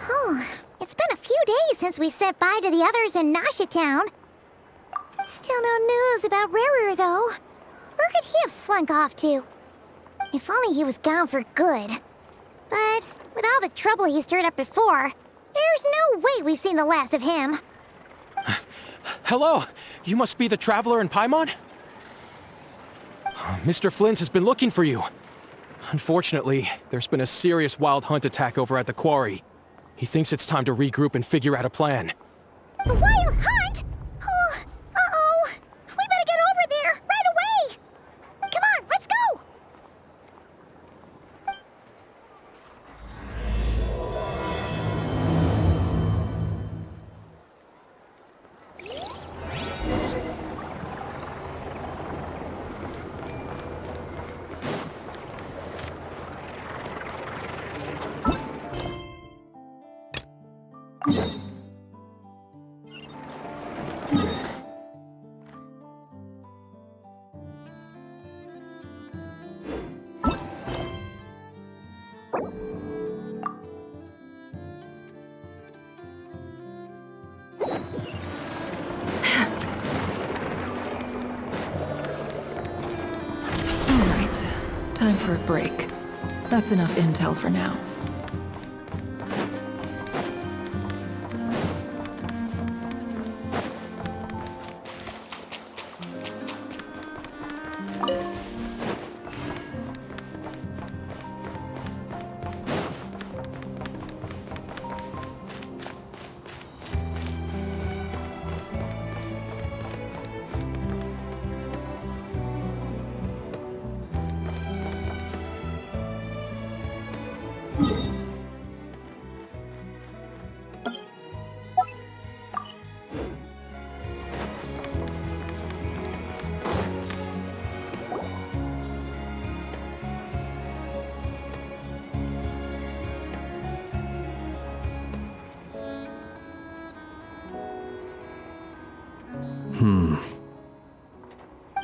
Oh, it's been a few days since we said bye to the others in Nasha Town. Still no news about Rarer, though. Where could he have slunk off to? If only he was gone for good. But with all the trouble he stirred up before, there's no way we've seen the last of him. Hello! You must be the traveler in Paimon? Mr. Flynn has been looking for you. Unfortunately, there's been a serious wild hunt attack over at the quarry. He thinks it's time to regroup and figure out a plan. The wild hunt? Oh, uh-oh. We better get over there, right away! Come on, let's go! Time for a break. That's enough intel for now.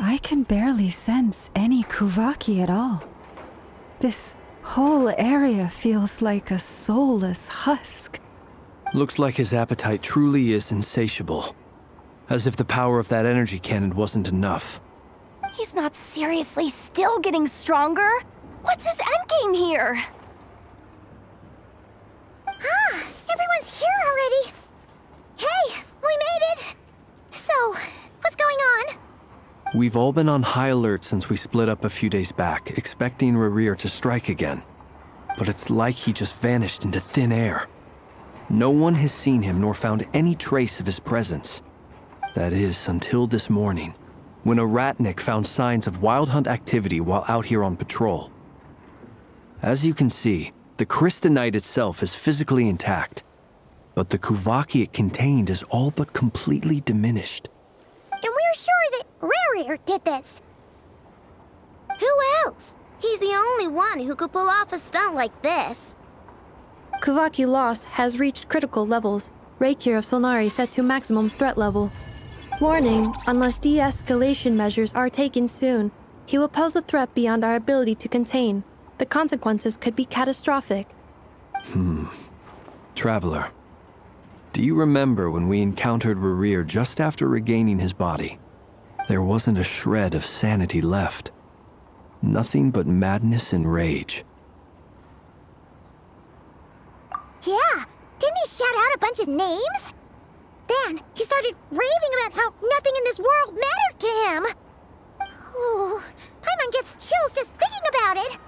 I can barely sense any Kuvaki at all. This whole area feels like a soulless husk. Looks like his appetite truly is insatiable. As if the power of that energy cannon wasn't enough. He's not seriously still getting stronger? What's his endgame here? Ah, everyone's here already. Hey, we made it. So, what's going on? We've all been on high alert since we split up a few days back, expecting Rarir to strike again. But it's like he just vanished into thin air. No one has seen him nor found any trace of his presence. That is, until this morning, when a ratnik found signs of wild hunt activity while out here on patrol. As you can see, the Crystonite itself is physically intact, but the Kuvaki it contained is all but completely diminished. And we're sure that Rarir did this. Who else? He's the only one who could pull off a stunt like this. Kuvaki loss has reached critical levels. Reikir of Solnari set to maximum threat level. Warning, unless de-escalation measures are taken soon, he will pose a threat beyond our ability to contain. The consequences could be catastrophic. Traveler, do you remember when we encountered Rarir just after regaining his body? There wasn't a shred of sanity left. Nothing but madness and rage. Yeah, didn't he shout out a bunch of names? Then he started raving about how nothing in this world mattered to him. Oh, Paimon gets chills just thinking about it.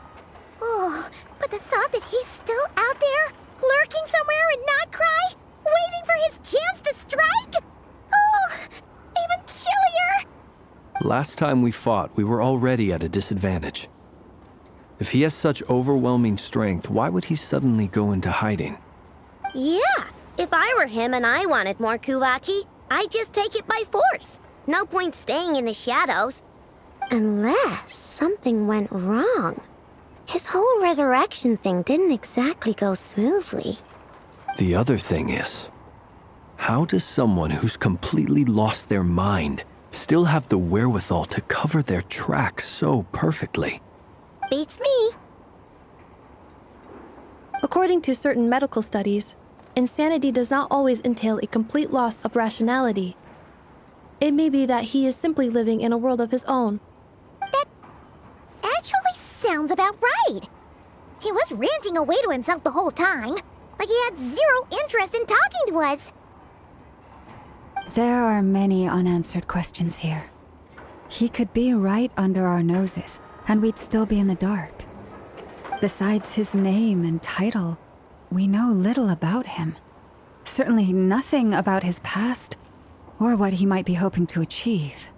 Oh, but the thought that he's still out there, lurking somewhere in Nod-Krai, waiting for his chance to strike? Oh, even chillier. Last time we fought, we were already at a disadvantage. If he has such overwhelming strength, why would he suddenly go into hiding? Yeah, if I were him and I wanted more Kuvaki, I'd just take it by force. No point staying in the shadows. Unless something went wrong. His whole resurrection thing didn't exactly go smoothly. The other thing is, how does someone who's completely lost their mind still have the wherewithal to cover their tracks so perfectly? Beats me. According to certain medical studies, insanity does not always entail a complete loss of rationality. It may be that he is simply living in a world of his own. That actually sounds about right. He was ranting away to himself the whole time, like he had zero interest in talking to us. There are many unanswered questions here. He could be right under our noses, and we'd still be in the dark. Besides his name and title, we know little about him. Certainly nothing about his past, or what he might be hoping to achieve.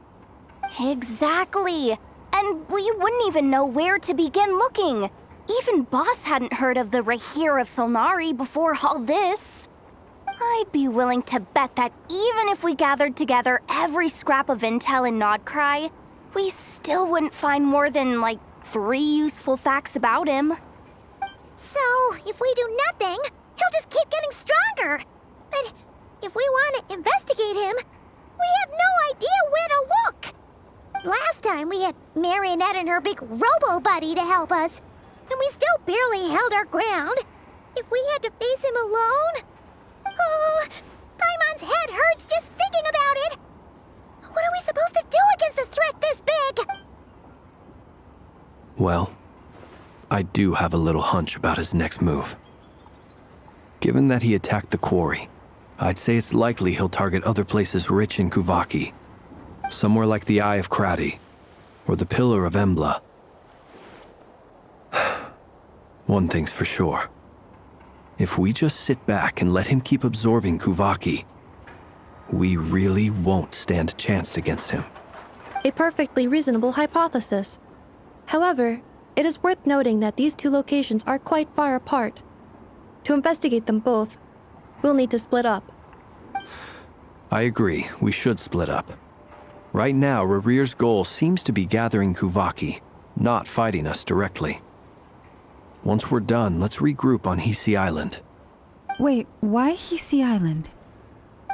Exactly. And we wouldn't even know where to begin looking. Even Boss hadn't heard of the Rahir of Solnari before all this. I'd be willing to bet that even if we gathered together every scrap of intel in Nod-Krai, we still wouldn't find more than, like, 3 useful facts about him. So, if we do nothing, he'll just keep getting stronger. But if we want to investigate him, we have no idea where to look. Last time we had Marionette and her big robo-buddy to help us, and we still barely held our ground. If we had to face him alone... Oh, Paimon's head hurts just thinking about it. What are we supposed to do against a threat this big? Well, I do have a little hunch about his next move. Given that he attacked the quarry, I'd say it's likely he'll target other places rich in Kuvaki. Somewhere like the Eye of Krati, or the Pillar of Embla. One thing's for sure. If we just sit back and let him keep absorbing Kuvaki, we really won't stand a chance against him. A perfectly reasonable hypothesis. However, it is worth noting that these 2 locations are quite far apart. To investigate them both, we'll need to split up. I agree, we should split up. Right now, Rarir's goal seems to be gathering Kuvaki, not fighting us directly. Once we're done, let's regroup on Hisi Island. Wait, why Hisi Island?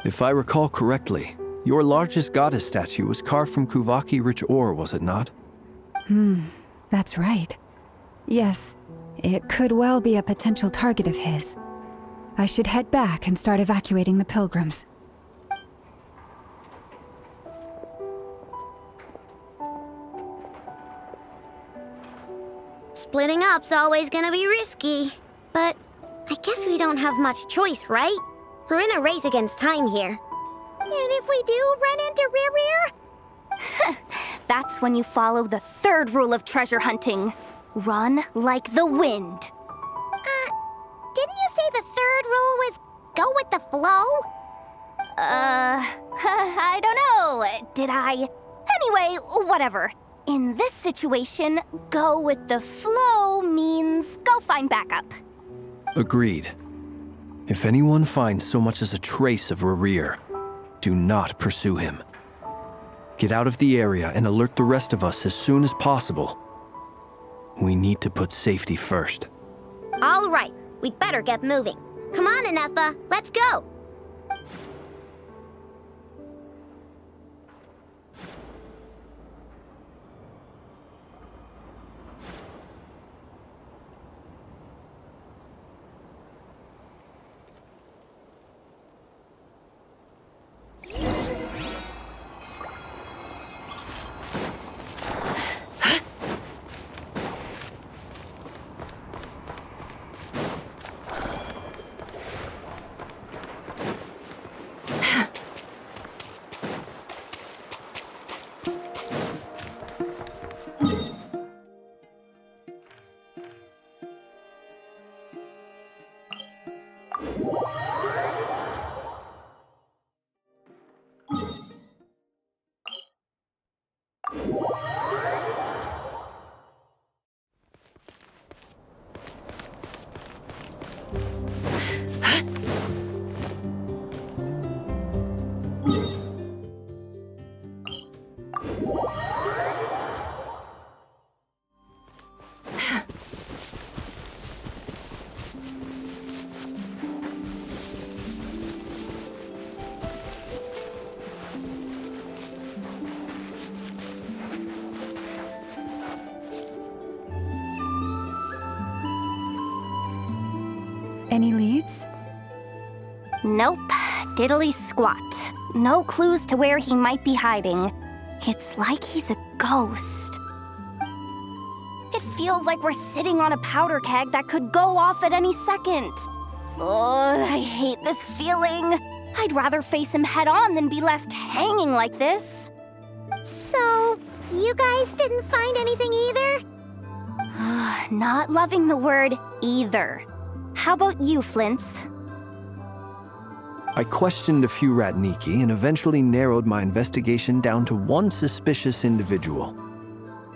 If I recall correctly, your largest goddess statue was carved from Kuvaki-rich ore, was it not? That's right. Yes, it could well be a potential target of his. I should head back and start evacuating the pilgrims. Splitting up's always gonna be risky. But I guess we don't have much choice, right? We're in a race against time here. And if we do run into Rarir? That's when you follow the 3rd rule of treasure hunting. Run like the wind. Didn't you say the 3rd rule was go with the flow? I don't know. Did I? Anyway, whatever. In this situation, go with the flow means go find backup. Agreed. If anyone finds so much as a trace of Rarir, do not pursue him. Get out of the area and alert the rest of us as soon as possible. We need to put safety first. All right, we'd better get moving. Come on, Anefa, let's go. Any leads? Nope. Diddly squat. No clues to where he might be hiding. It's like he's a ghost. It feels like we're sitting on a powder keg that could go off at any second. Ugh, I hate this feeling. I'd rather face him head on than be left hanging like this. So, you guys didn't find anything either? Not loving the word either. How about you, Flints? I questioned a few Ratniki and eventually narrowed my investigation down to one suspicious individual.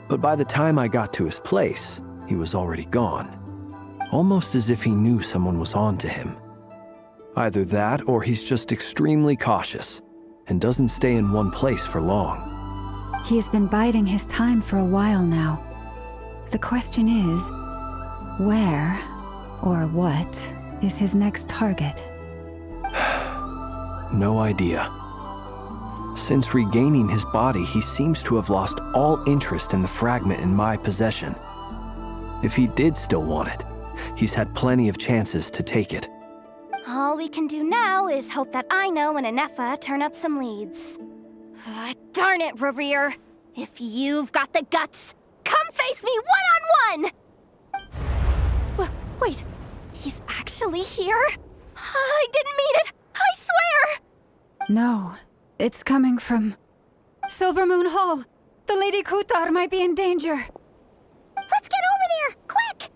But by the time I got to his place, he was already gone. Almost as if he knew someone was on to him. Either that or he's just extremely cautious and doesn't stay in one place for long. He's been biding his time for a while now. The question is, where or what is his next target? No idea. Since regaining his body, he seems to have lost all interest in the fragment in my possession. If he did still want it, he's had plenty of chances to take it. All we can do now is hope that Aino and Anefa turn up some leads. Darn it, Rarir. If you've got the guts, come face me one-on-one! Wait, he's actually here? I didn't mean it, I swear! No, it's coming from Silver Moon Hall. The Lady Kutar might be in danger. Let's get over there, quick!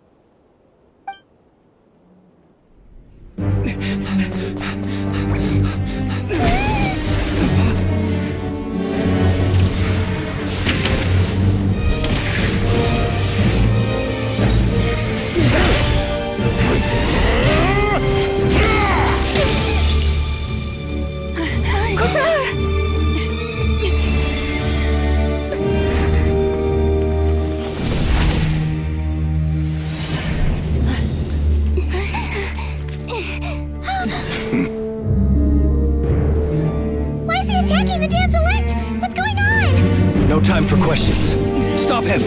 Why is he attacking the damsel elect? What's going on? No time for questions. Stop him!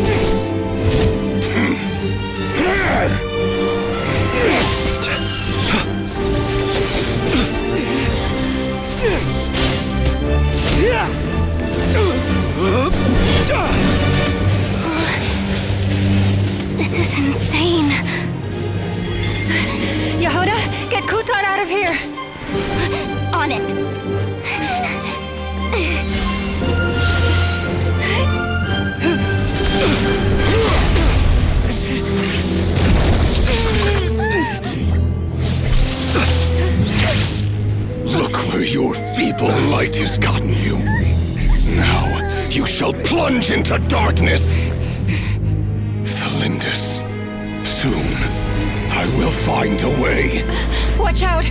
This is insane. Yehuda, get Kutar out of here! On it. Look where your feeble light has gotten you. Now you shall plunge into darkness. Felindus, soon I will find a way. Watch out!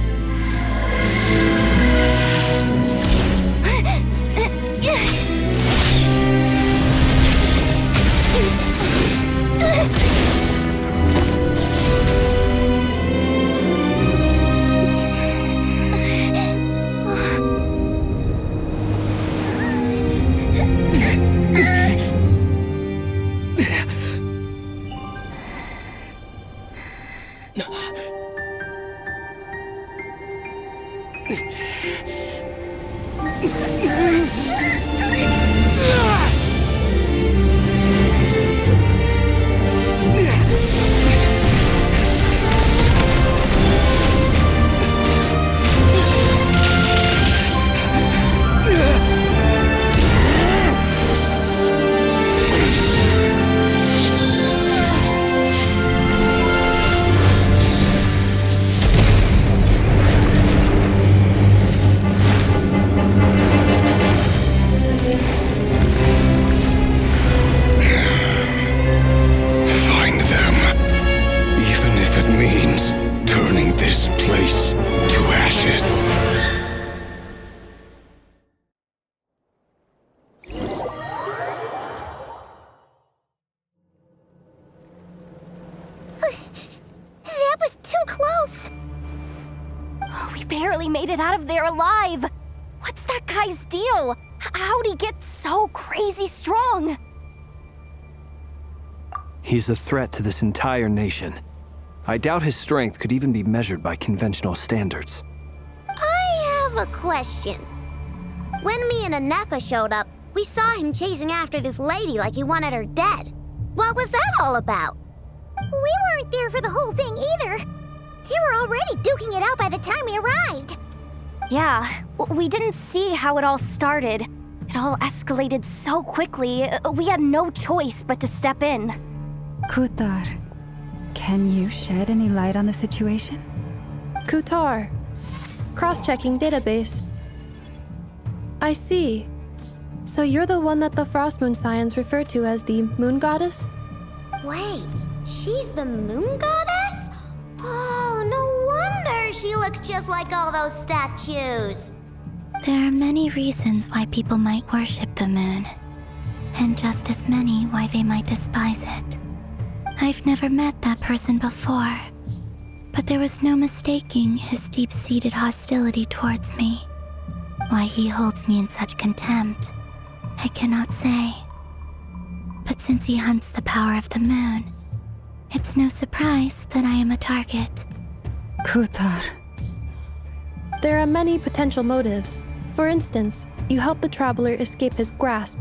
That was too close! We barely made it out of there alive. What's that guy's deal? How'd he get so crazy strong? He's a threat to this entire nation. I doubt his strength could even be measured by conventional standards. have a question. When me and Anefa showed up, we saw him chasing after this lady like he wanted her dead. What was that all about? We weren't there for the whole thing either. They were already duking it out by the time we arrived. Yeah, we didn't see how it all started. It all escalated so quickly, we had no choice but to step in. Kutar, can you shed any light on the situation? Kutar. Cross-checking database. I see. So you're the one that the Frost Moon Scions refer to as the Moon Goddess? Wait, she's the Moon Goddess? Oh, no wonder she looks just like all those statues. There are many reasons why people might worship the moon, and just as many why they might despise it. I've never met that person before, but there was no mistaking his deep-seated hostility towards me. Why he holds me in such contempt, I cannot say. But since he hunts the power of the moon, it's no surprise that I am a target. Kutar. There are many potential motives. For instance, you help the traveler escape his grasp.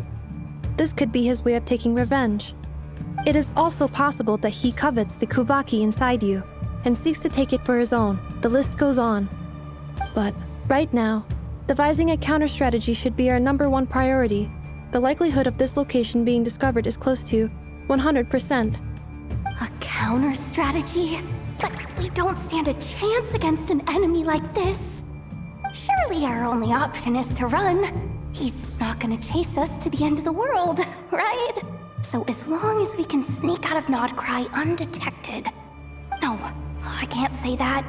This could be his way of taking revenge. It is also possible that he covets the Kuvaki inside you and seeks to take it for his own. The list goes on. But right now, devising a counter-strategy should be our #1 priority. The likelihood of this location being discovered is close to 100%. A counter-strategy? But we don't stand a chance against an enemy like this. Surely our only option is to run. He's not gonna chase us to the end of the world, right? So as long as we can sneak out of Nod-Krai undetected... No, I can't say that.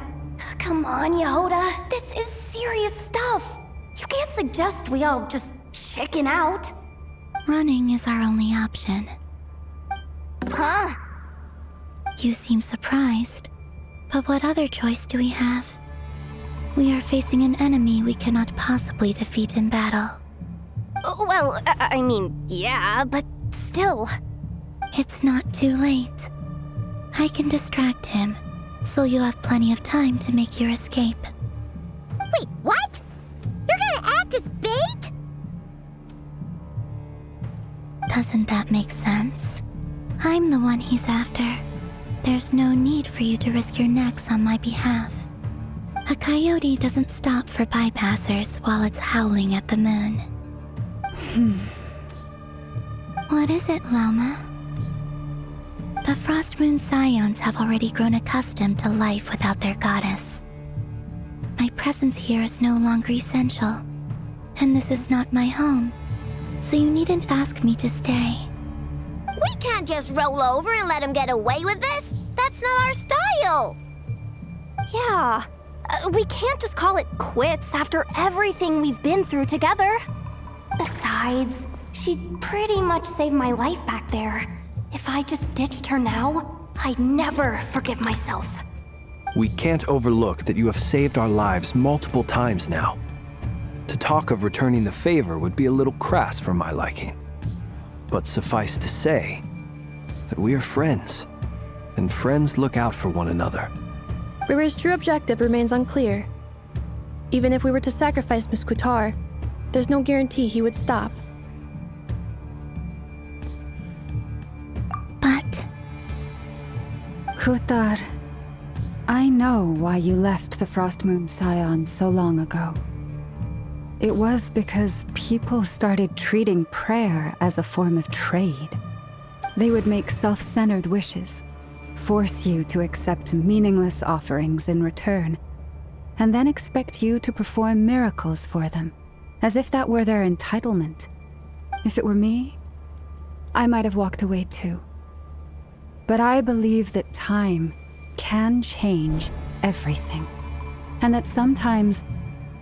Come on, Yehoda, this is serious stuff. You can't suggest we all just chicken out. Running is our only option. Huh? You seem surprised, but what other choice do we have? We are facing an enemy we cannot possibly defeat in battle. Well, I mean, yeah, but still. It's not too late. I can distract him, so you have plenty of time to make your escape. Wait, what? You're gonna act as bait? Doesn't that make sense? I'm the one he's after. There's no need for you to risk your necks on my behalf. A coyote doesn't stop for bypassers while it's howling at the moon. What is it, Loma? The Frost Moon Scions have already grown accustomed to life without their goddess. My presence here is no longer essential, and this is not my home, so you needn't ask me to stay. We can't just roll over and let him get away with this. That's not our style. Yeah, we can't just call it quits after everything we've been through together. Besides, she'd pretty much saved my life back there. If I just ditched her now, I'd never forgive myself. We can't overlook that you have saved our lives multiple times now. To talk of returning the favor would be a little crass for my liking. But suffice to say that we are friends, and friends look out for one another. River's true objective remains unclear. Even if we were to sacrifice Miss Kutar, there's no guarantee he would stop. But... Kutar, I know why you left the Frost Moon Scions so long ago. It was because people started treating prayer as a form of trade. They would make self-centered wishes, force you to accept meaningless offerings in return, and then expect you to perform miracles for them, as if that were their entitlement. If it were me, I might have walked away too. But I believe that time can change everything, and that sometimes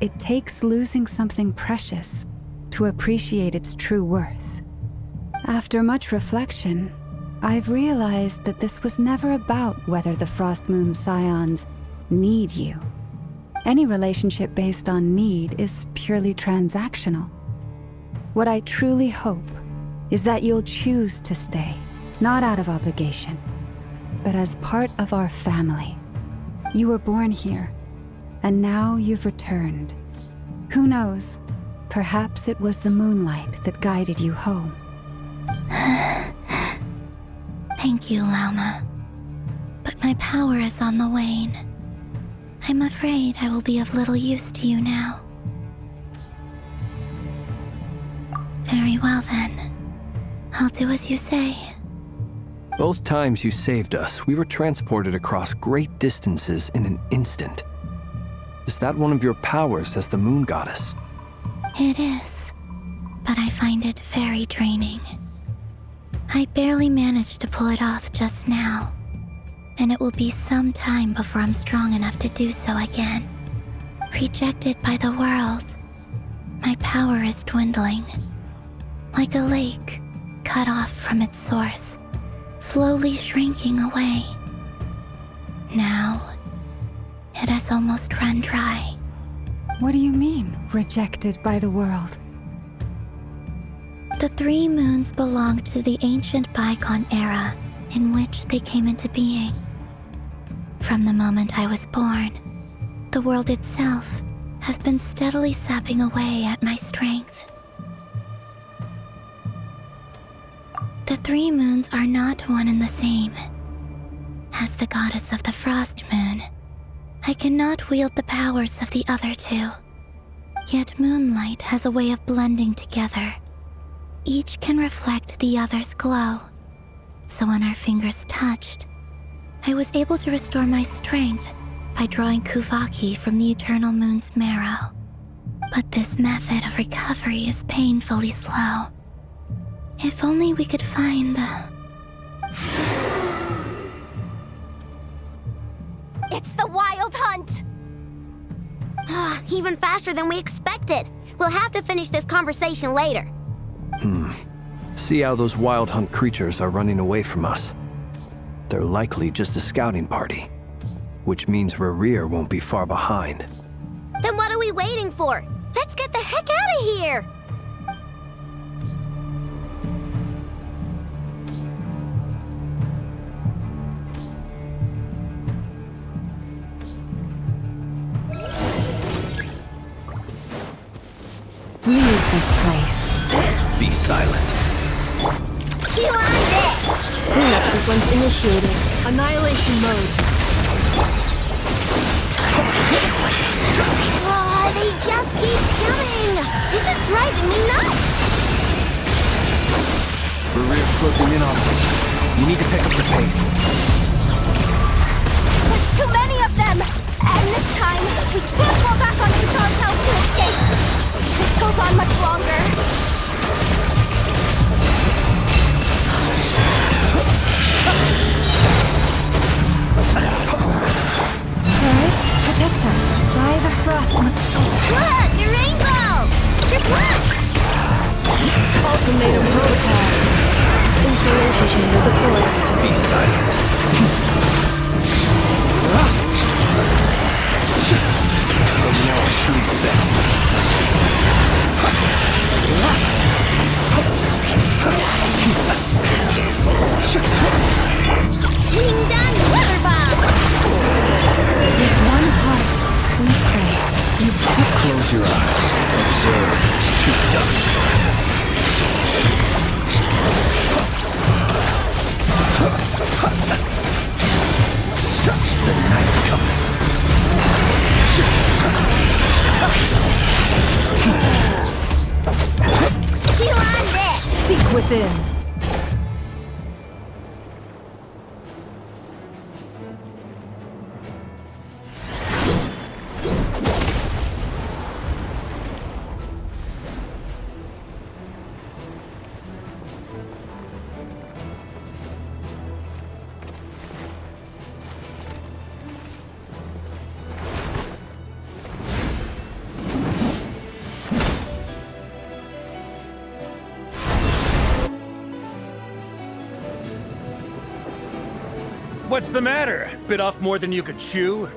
it takes losing something precious to appreciate its true worth. After much reflection, I've realized that this was never about whether the Frost Moon Scions need you. Any relationship based on need is purely transactional. What I truly hope is that you'll choose to stay, not out of obligation, but as part of our family. You were born here, and now you've returned. Who knows? Perhaps it was the moonlight that guided you home. Thank you, Lauma. But my power is on the wane. I'm afraid I will be of little use to you now. Very well then. I'll do as you say. Both times you saved us, we were transported across great distances in an instant. Is that one of your powers as the moon goddess? It is, but I find it very draining. I barely managed to pull it off just now, and it will be some time before I'm strong enough to do so again. Rejected by the world, my power is dwindling. Like a lake cut off from its source, slowly shrinking away. Now, it has almost run dry. What do you mean, rejected by the world? The 3 moons belonged to the ancient bygone era in which they came into being. From the moment I was born, the world itself has been steadily sapping away at my strength. The 3 moons are not one and the same. As the goddess of the frost moon, I cannot wield the powers of the other 2. Yet moonlight has a way of blending together. Each can reflect the other's glow. So when our fingers touched, I was able to restore my strength by drawing Kuvaki from the eternal moon's marrow. But this method of recovery is painfully slow. If only we could find the... It's the Wild Hunt! Even faster than we expected. We'll have to finish this conversation later. See how those Wild Hunt creatures are running away from us. They're likely just a scouting party, which means Rerir won't be far behind. Then what are we waiting for? Let's get the heck out of here! Leave this place. Be silent. Cleanup sequence initiated. Annihilation mode. Oh, they just keep coming! This is driving me nuts! Rerir's closing in on us. You need to pick up the pace. There's too many of them! And this time, we can't fall back on Kutar's house to escape! This goes on much longer. Paris, protect us. By the frost. Look! Your rainbow! Your black! Ultimatum protocol. Installation chamber deployed. Be silent. Being done! Weather bomb! With one heart, we pray. Close your eyes. Observe to dust. The night cometh. Chew on this! Seek within. What's the matter? Bit off more than you could chew?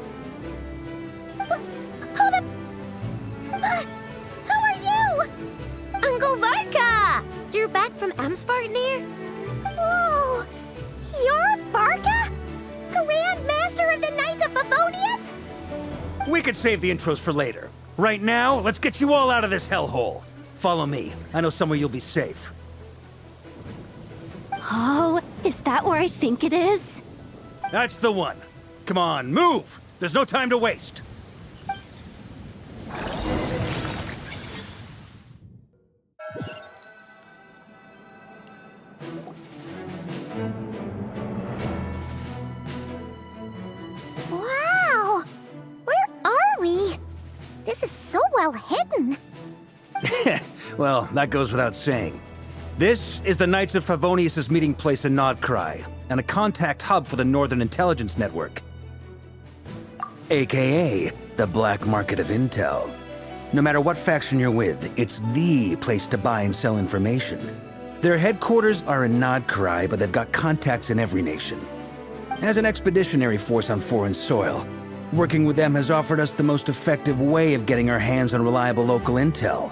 Hold up! Who are you? Uncle Varka! You're back from Amsvartnir? Whoa! You're Varka? Grand Master of the Knights of Favonius? We could save the intros for later. Right now, let's get you all out of this hellhole. Follow me. I know somewhere you'll be safe. Oh, is that where I think it is? That's the one. Come on, move! There's no time to waste. Wow! Where are we? This is so well hidden. Well, that goes without saying. This is the Knights of Favonius' meeting place in Nod-Krai, and a contact hub for the Northern Intelligence Network. AKA, the black market of intel. No matter what faction you're with, it's the place to buy and sell information. Their headquarters are in Nod-Krai, but they've got contacts in every nation. As an expeditionary force on foreign soil, working with them has offered us the most effective way of getting our hands on reliable local intel.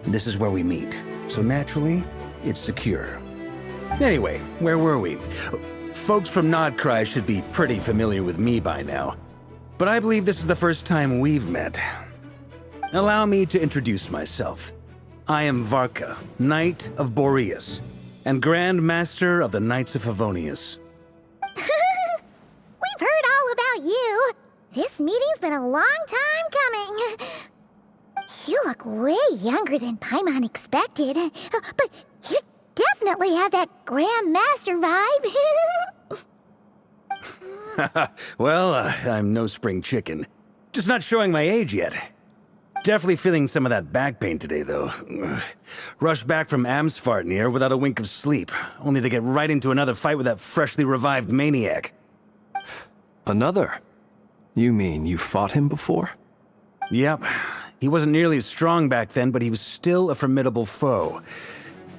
This is where we meet, so naturally, it's secure. Anyway, where were we? Folks from Nod-Krai should be pretty familiar with me by now, but I believe this is the first time we've met. Allow me to introduce myself. I am Varka, Knight of Boreas, and Grand Master of the Knights of Favonius. We've heard all about you. This meeting's been a long time coming. You look way younger than Paimon expected, but you definitely have that Grand Master vibe. Well, I'm no spring chicken. Just not showing my age yet. Definitely feeling some of that back pain today, though. Rushed back from Amsfartnir without a wink of sleep, only to get right into another fight with that freshly revived maniac. Another? You mean you fought him before? Yep. He wasn't nearly as strong back then, but he was still a formidable foe.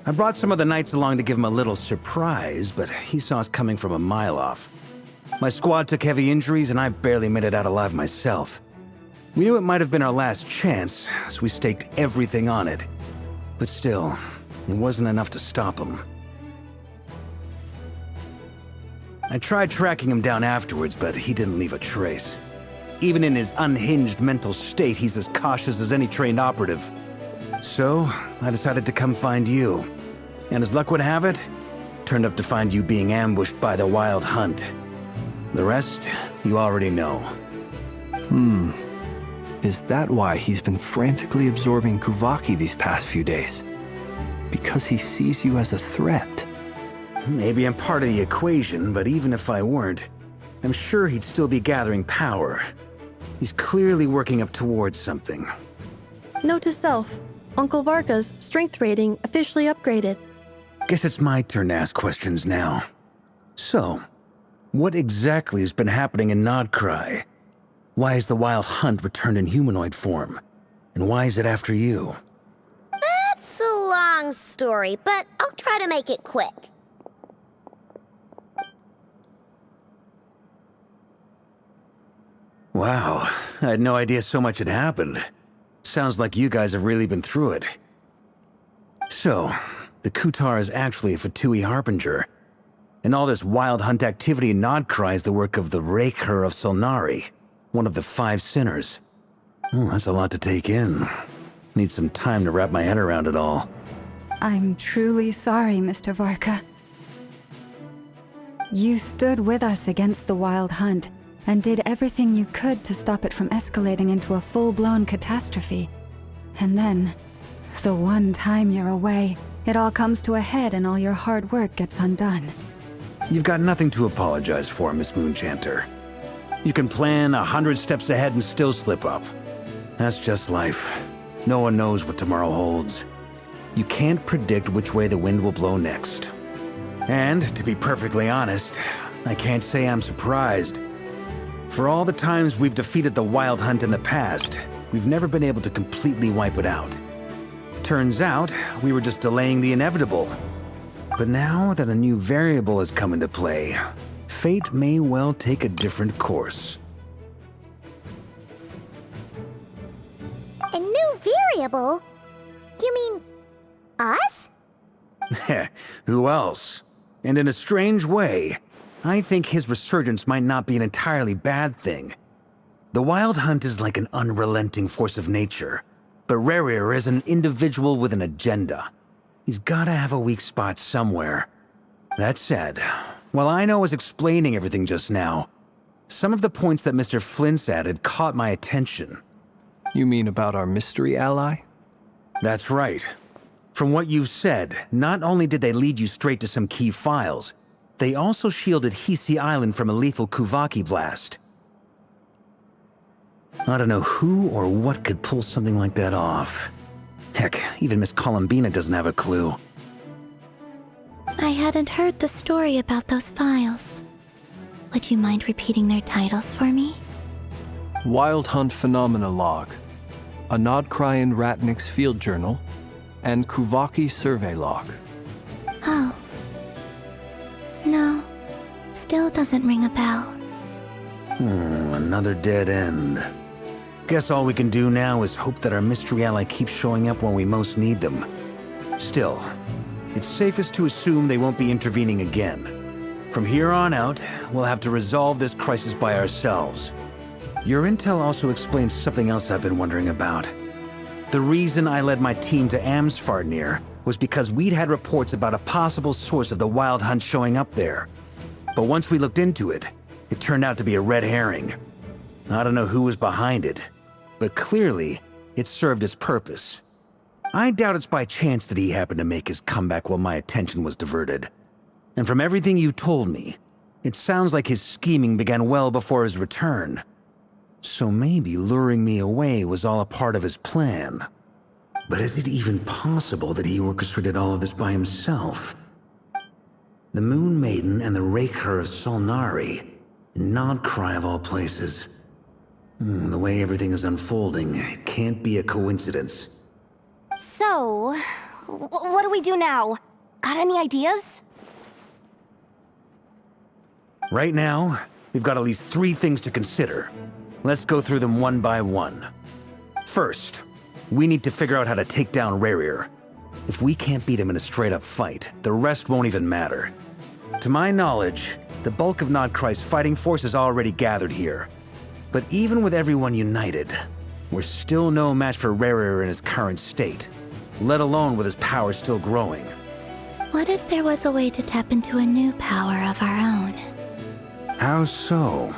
I brought some of the knights along to give him a little surprise, but he saw us coming from a mile off. My squad took heavy injuries, and I barely made it out alive myself. We knew it might have been our last chance, so we staked everything on it. But still, it wasn't enough to stop him. I tried tracking him down afterwards, but he didn't leave a trace. Even in his unhinged mental state, he's as cautious as any trained operative. So, I decided to come find you. And as luck would have it, turned up to find you being ambushed by the Wild Hunt. The rest, you already know. Is that why he's been frantically absorbing Kuvaki these past few days? Because he sees you as a threat? Maybe I'm part of the equation, but even if I weren't, I'm sure he'd still be gathering power. He's clearly working up towards something. Note to self, Uncle Varka's strength rating officially upgraded. Guess it's my turn to ask questions now. So, what exactly has been happening in Nod-Krai? Why is the Wild Hunt returned in humanoid form? And why is it after you? That's a long story, but I'll try to make it quick. Wow, I had no idea so much had happened. Sounds like you guys have really been through it. So, the Kutar is actually a Fatui Harbinger. And all this Wild Hunt activity in Nod-Krai is the work of the Raker of Solnari, one of the 5 sinners. Oh, that's a lot to take in. Need some time to wrap my head around it all. I'm truly sorry, Mr. Varka. You stood with us against the Wild Hunt, and did everything you could to stop it from escalating into a full-blown catastrophe. And then, the one time you're away, it all comes to a head and all your hard work gets undone. You've got nothing to apologize for, Miss Moonchanter. You can plan 100 steps ahead and still slip up. That's just life. No one knows what tomorrow holds. You can't predict which way the wind will blow next. And, to be perfectly honest, I can't say I'm surprised. For all the times we've defeated the Wild Hunt in the past, we've never been able to completely wipe it out. Turns out, we were just delaying the inevitable. But now that a new variable has come into play, fate may well take a different course. A new variable? You mean us? Who else? And in a strange way, I think his resurgence might not be an entirely bad thing. The Wild Hunt is like an unrelenting force of nature, but Rerir is an individual with an agenda. He's gotta have a weak spot somewhere. That said, while I was explaining everything just now, some of the points that Mr. Flint's added caught my attention. You mean about our mystery ally? That's right. From what you've said, not only did they lead you straight to some key files, they also shielded Hisi Island from a lethal Kuvaki blast. I don't know who or what could pull something like that off. Heck, even Miss Columbina doesn't have a clue. I hadn't heard the story about those files. Would you mind repeating their titles for me? Wild Hunt Phenomena Log, a Nod-Krai and Ratnik's Field Journal, and Kuvaki Survey Log. Oh. No. Still doesn't ring a bell. Another dead end. Guess all we can do now is hope that our mystery ally keeps showing up when we most need them. Still, it's safest to assume they won't be intervening again. From here on out, we'll have to resolve this crisis by ourselves. Your intel also explains something else I've been wondering about. The reason I led my team to Amsfarnir was because we'd had reports about a possible source of the Wild Hunt showing up there. But once we looked into it, it turned out to be a red herring. I don't know who was behind it, but clearly, it served its purpose. I doubt it's by chance that he happened to make his comeback while my attention was diverted. And from everything you told me, it sounds like his scheming began well before his return. So maybe luring me away was all a part of his plan. But is it even possible that he orchestrated all of this by himself? The Moon Maiden and the Raker of Solnari, Nod-Krai of all places. The way everything is unfolding, it can't be a coincidence. So, what do we do now? Got any ideas? Right now, we've got at least 3 things to consider. Let's go through them one by one. First, we need to figure out how to take down Rerir. If we can't beat him in a straight-up fight, the rest won't even matter. To my knowledge, the bulk of Nod-Krai's fighting force is already gathered here. But even with everyone united, we're still no match for Rerir in his current state, let alone with his power still growing. What if there was a way to tap into a new power of our own? How so?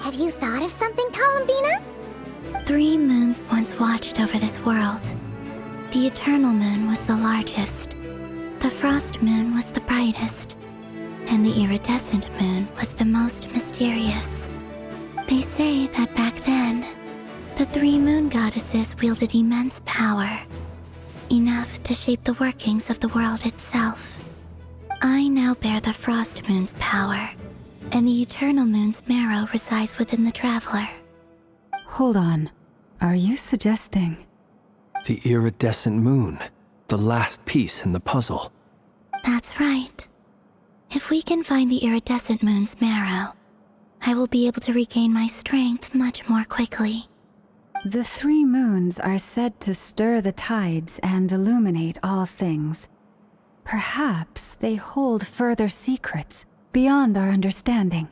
Have you thought of something, Columbina? 3 moons once watched over this world. The Eternal Moon was the largest. The Frost Moon was the brightest. And the Iridescent Moon was the most mysterious. They say that back then, the 3 moon goddesses wielded immense power. Enough to shape the workings of the world itself. I now bear the Frost Moon's power, and the Eternal Moon's marrow resides within the Traveler. Hold on. Are you suggesting? The iridescent moon, the last piece in the puzzle. That's right. If we can find the Iridescent Moon's marrow, I will be able to regain my strength much more quickly. The 3 moons are said to stir the tides and illuminate all things. Perhaps they hold further secrets beyond our understanding.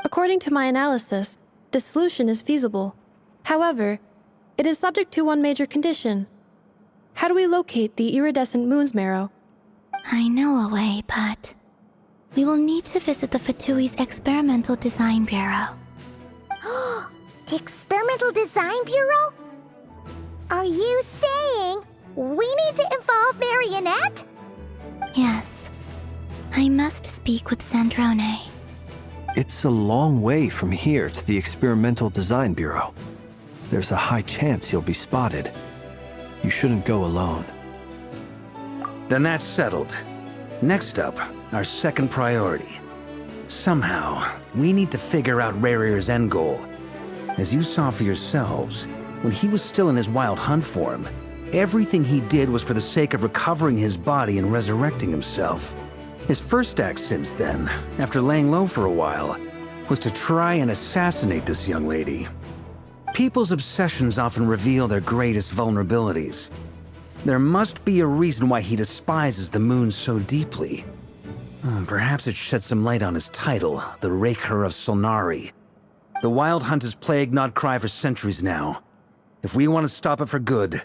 According to my analysis, the solution is feasible. However, it is subject to one major condition. How do we locate the Iridescent Moon's marrow? I know a way, but we will need to visit the Fatui's Experimental Design Bureau. The Experimental Design Bureau? Are you saying we need to involve Marionette? Yes. I must speak with Sandrone. It's a long way from here to the Experimental Design Bureau. There's a high chance you'll be spotted. You shouldn't go alone. Then that's settled. Next up, our second priority. Somehow, we need to figure out Rerir's end goal. As you saw for yourselves, when he was still in his Wild Hunt form, everything he did was for the sake of recovering his body and resurrecting himself. His first act since then, after laying low for a while, was to try and assassinate this young lady. People's obsessions often reveal their greatest vulnerabilities. There must be a reason why he despises the moon so deeply. Perhaps it sheds some light on his title, the Raker of Solnari. The Wild Hunt has plagued Nod-Krai for centuries now. If we want to stop it for good,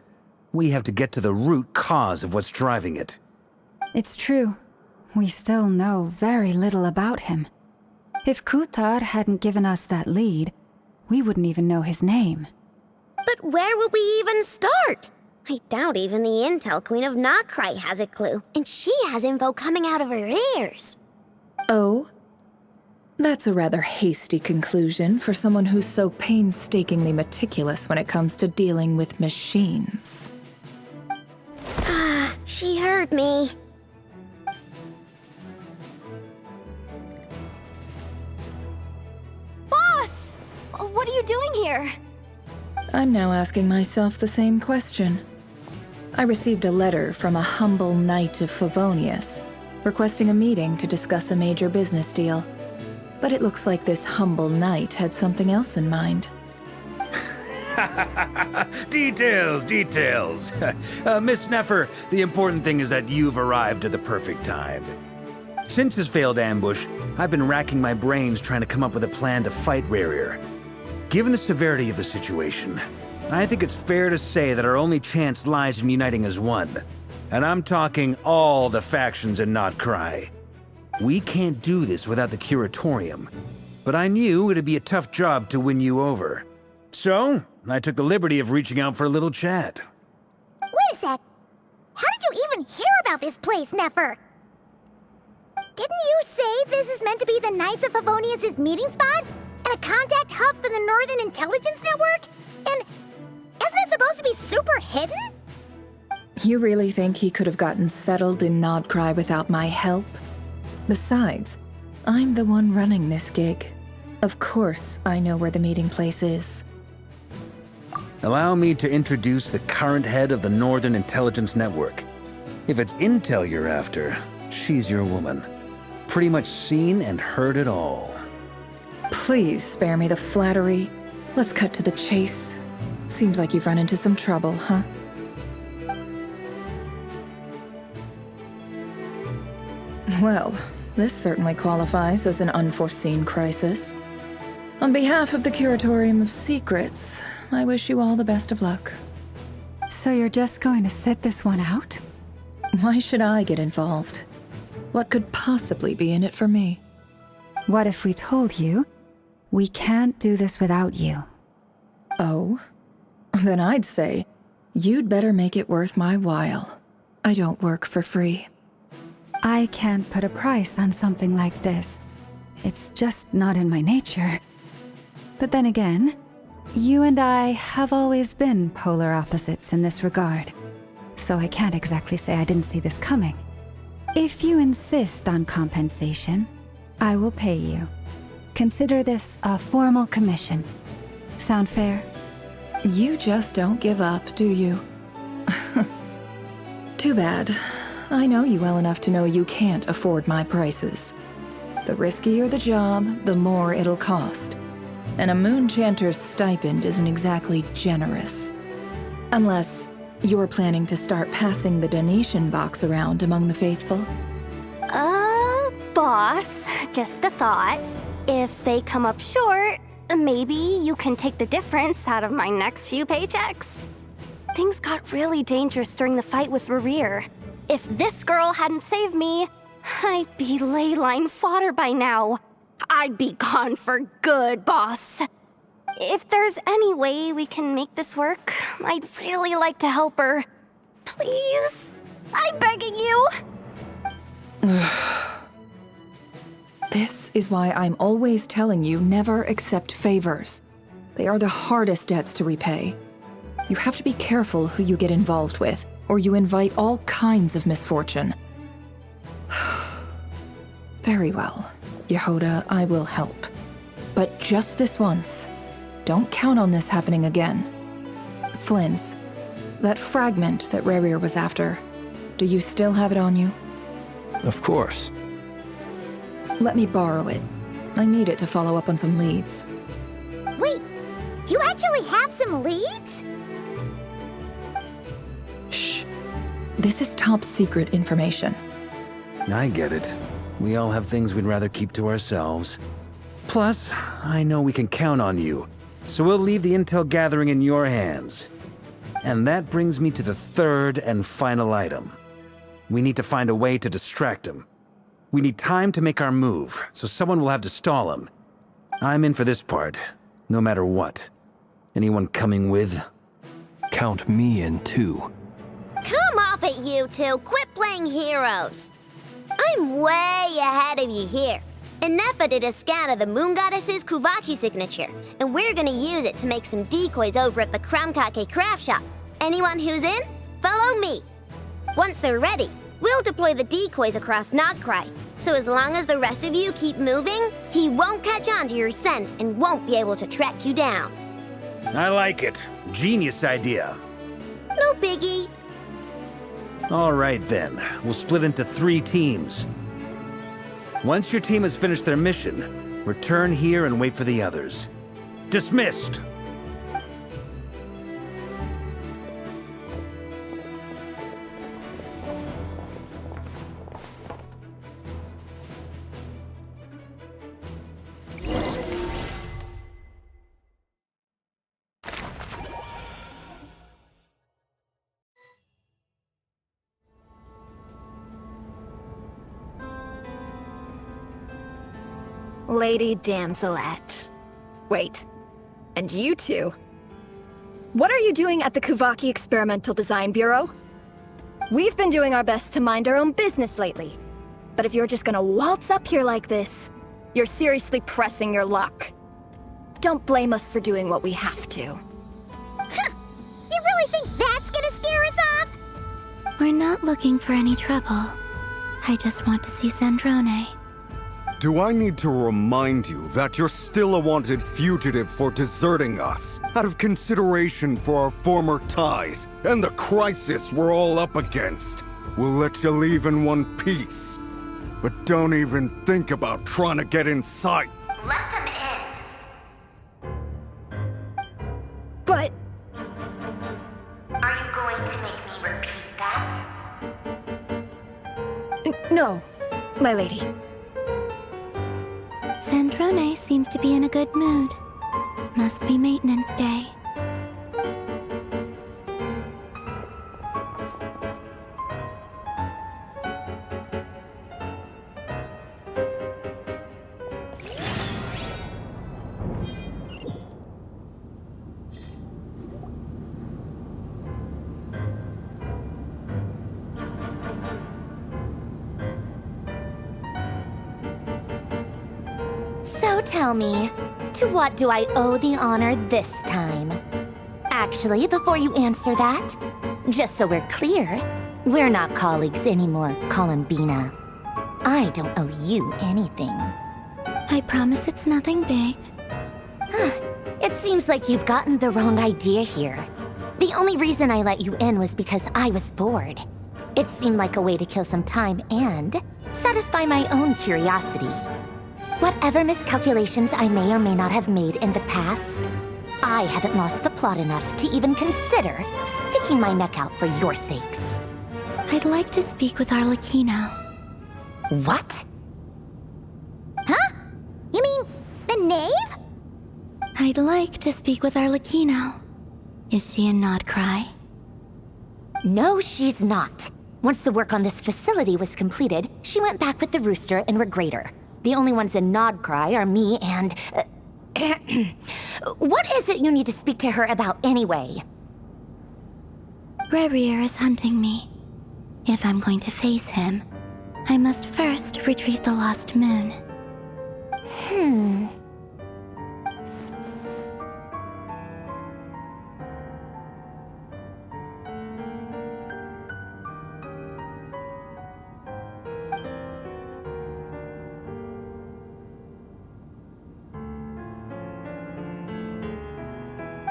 we have to get to the root cause of what's driving it. It's true. We still know very little about him. If Kuthar hadn't given us that lead, we wouldn't even know his name. But where would we even start? I doubt even the Intel Queen of Nod-Krai has a clue, and she has info coming out of her ears. Oh? That's a rather hasty conclusion for someone who's so painstakingly meticulous when it comes to dealing with machines. Ah, she heard me. Boss! What are you doing here? I'm now asking myself the same question. I received a letter from a humble knight of Favonius, requesting a meeting to discuss a major business deal. But it looks like this humble knight had something else in mind. Details, details. Miss Neffer, the important thing is that you've arrived at the perfect time. Since his failed ambush, I've been racking my brains trying to come up with a plan to fight Rerir. Given the severity of the situation, I think it's fair to say that our only chance lies in uniting as one. And I'm talking all the factions in Nod-Krai. We can't do this without the Curatorium, but I knew it'd be a tough job to win you over. So, I took the liberty of reaching out for a little chat. Wait a sec. How did you even hear about this place, Neffer? Didn't you say this is meant to be the Knights of Favonius' meeting spot? And a contact hub for the Northern Intelligence Network? And isn't it supposed to be super hidden? You really think he could have gotten settled in Nod-Krai without my help? Besides, I'm the one running this gig. Of course I know where the meeting place is. Allow me to introduce the current head of the Northern Intelligence Network. If it's intel you're after, she's your woman. Pretty much seen and heard it all. Please spare me the flattery. Let's cut to the chase. Seems like you've run into some trouble, huh? Well, this certainly qualifies as an unforeseen crisis. On behalf of the Curatorium of Secrets, I wish you all the best of luck. So you're just going to sit this one out? Why should I get involved? What could possibly be in it for me? What if we told you, we can't do this without you? Oh? Then I'd say, you'd better make it worth my while. I don't work for free. I can't put a price on something like this. It's just not in my nature. But then again, you and I have always been polar opposites in this regard. So I can't exactly say I didn't see this coming. If you insist on compensation, I will pay you. Consider this a formal commission. Sound fair? You just don't give up, do you? Too bad. I know you well enough to know you can't afford my prices. The riskier the job, the more it'll cost. And a Moonchanter's stipend isn't exactly generous. Unless you're planning to start passing the donation box around among the faithful. Boss, just a thought. If they come up short, maybe you can take the difference out of my next few paychecks. Things got really dangerous during the fight with Rerir. If this girl hadn't saved me, I'd be ley line fodder by now. I'd be gone for good, boss. If there's any way we can make this work, I'd really like to help her. Please? I'm begging you. This is why I'm always telling you never accept favors. They are the hardest debts to repay. You have to be careful who you get involved with, or you invite all kinds of misfortune. Very well, Yehoda, I will help. But just this once. Don't count on this happening again. Flynn's, that fragment that Rerir was after, do you still have it on you? Of course. Let me borrow it. I need it to follow up on some leads. Wait, you actually have some leads? Shh. This is top secret information. I get it. We all have things we'd rather keep to ourselves. Plus, I know we can count on you, so we'll leave the intel gathering in your hands. And that brings me to the third and final item. We need to find a way to distract him. We need time to make our move, so someone will have to stall him. I'm in for this part, no matter what. Anyone coming with? Count me in too. Come off it, you two. Quit playing heroes. I'm way ahead of you here. Nefa did a scan of the Moon Goddess's Kuvaki signature, and we're gonna use it to make some decoys over at the Kramkake craft shop. Anyone who's in, follow me. Once they're ready, we'll deploy the decoys across Nod-Krai. So as long as the rest of you keep moving, he won't catch on to your scent and won't be able to track you down. I like it. Genius idea. No biggie. All right then, we'll split into 3 teams. Once your team has finished their mission, return here and wait for the others. Dismissed! Lady Damselette. Wait, and you two? What are you doing at the Kuvaki Experimental Design Bureau? We've been doing our best to mind our own business lately. But if you're just gonna waltz up here like this, you're seriously pressing your luck. Don't blame us for doing what we have to. Huh! You really think that's gonna scare us off? We're not looking for any trouble. I just want to see Zandrone. Do I need to remind you that you're still a wanted fugitive for deserting us, out of consideration for our former ties and the crisis we're all up against? We'll let you leave in one piece. But don't even think about trying to get inside. Let them in. But... Are you going to make me repeat that? No, my lady. Zandrone seems to be in a good mood. Must be maintenance day. So tell me, to what do I owe the honor this time? Actually, before you answer that, just so we're clear, we're not colleagues anymore, Columbina. I don't owe you anything. I promise it's nothing big. It seems like you've gotten the wrong idea here. The only reason I let you in was because I was bored. It seemed like a way to kill some time and satisfy my own curiosity. Whatever miscalculations I may or may not have made in the past, I haven't lost the plot enough to even consider sticking my neck out for your sakes. I'd like to speak with Arlecchino. What? Huh? You mean the knave? I'd like to speak with Arlecchino. Is she in Nod-Krai? No, she's not. Once the work on this facility was completed, she went back with the Rooster and Regrator. The only ones in Nod-Krai are me and... What is it you need to speak to her about anyway? Rerir is hunting me. If I'm going to face him, I must first retrieve the lost moon.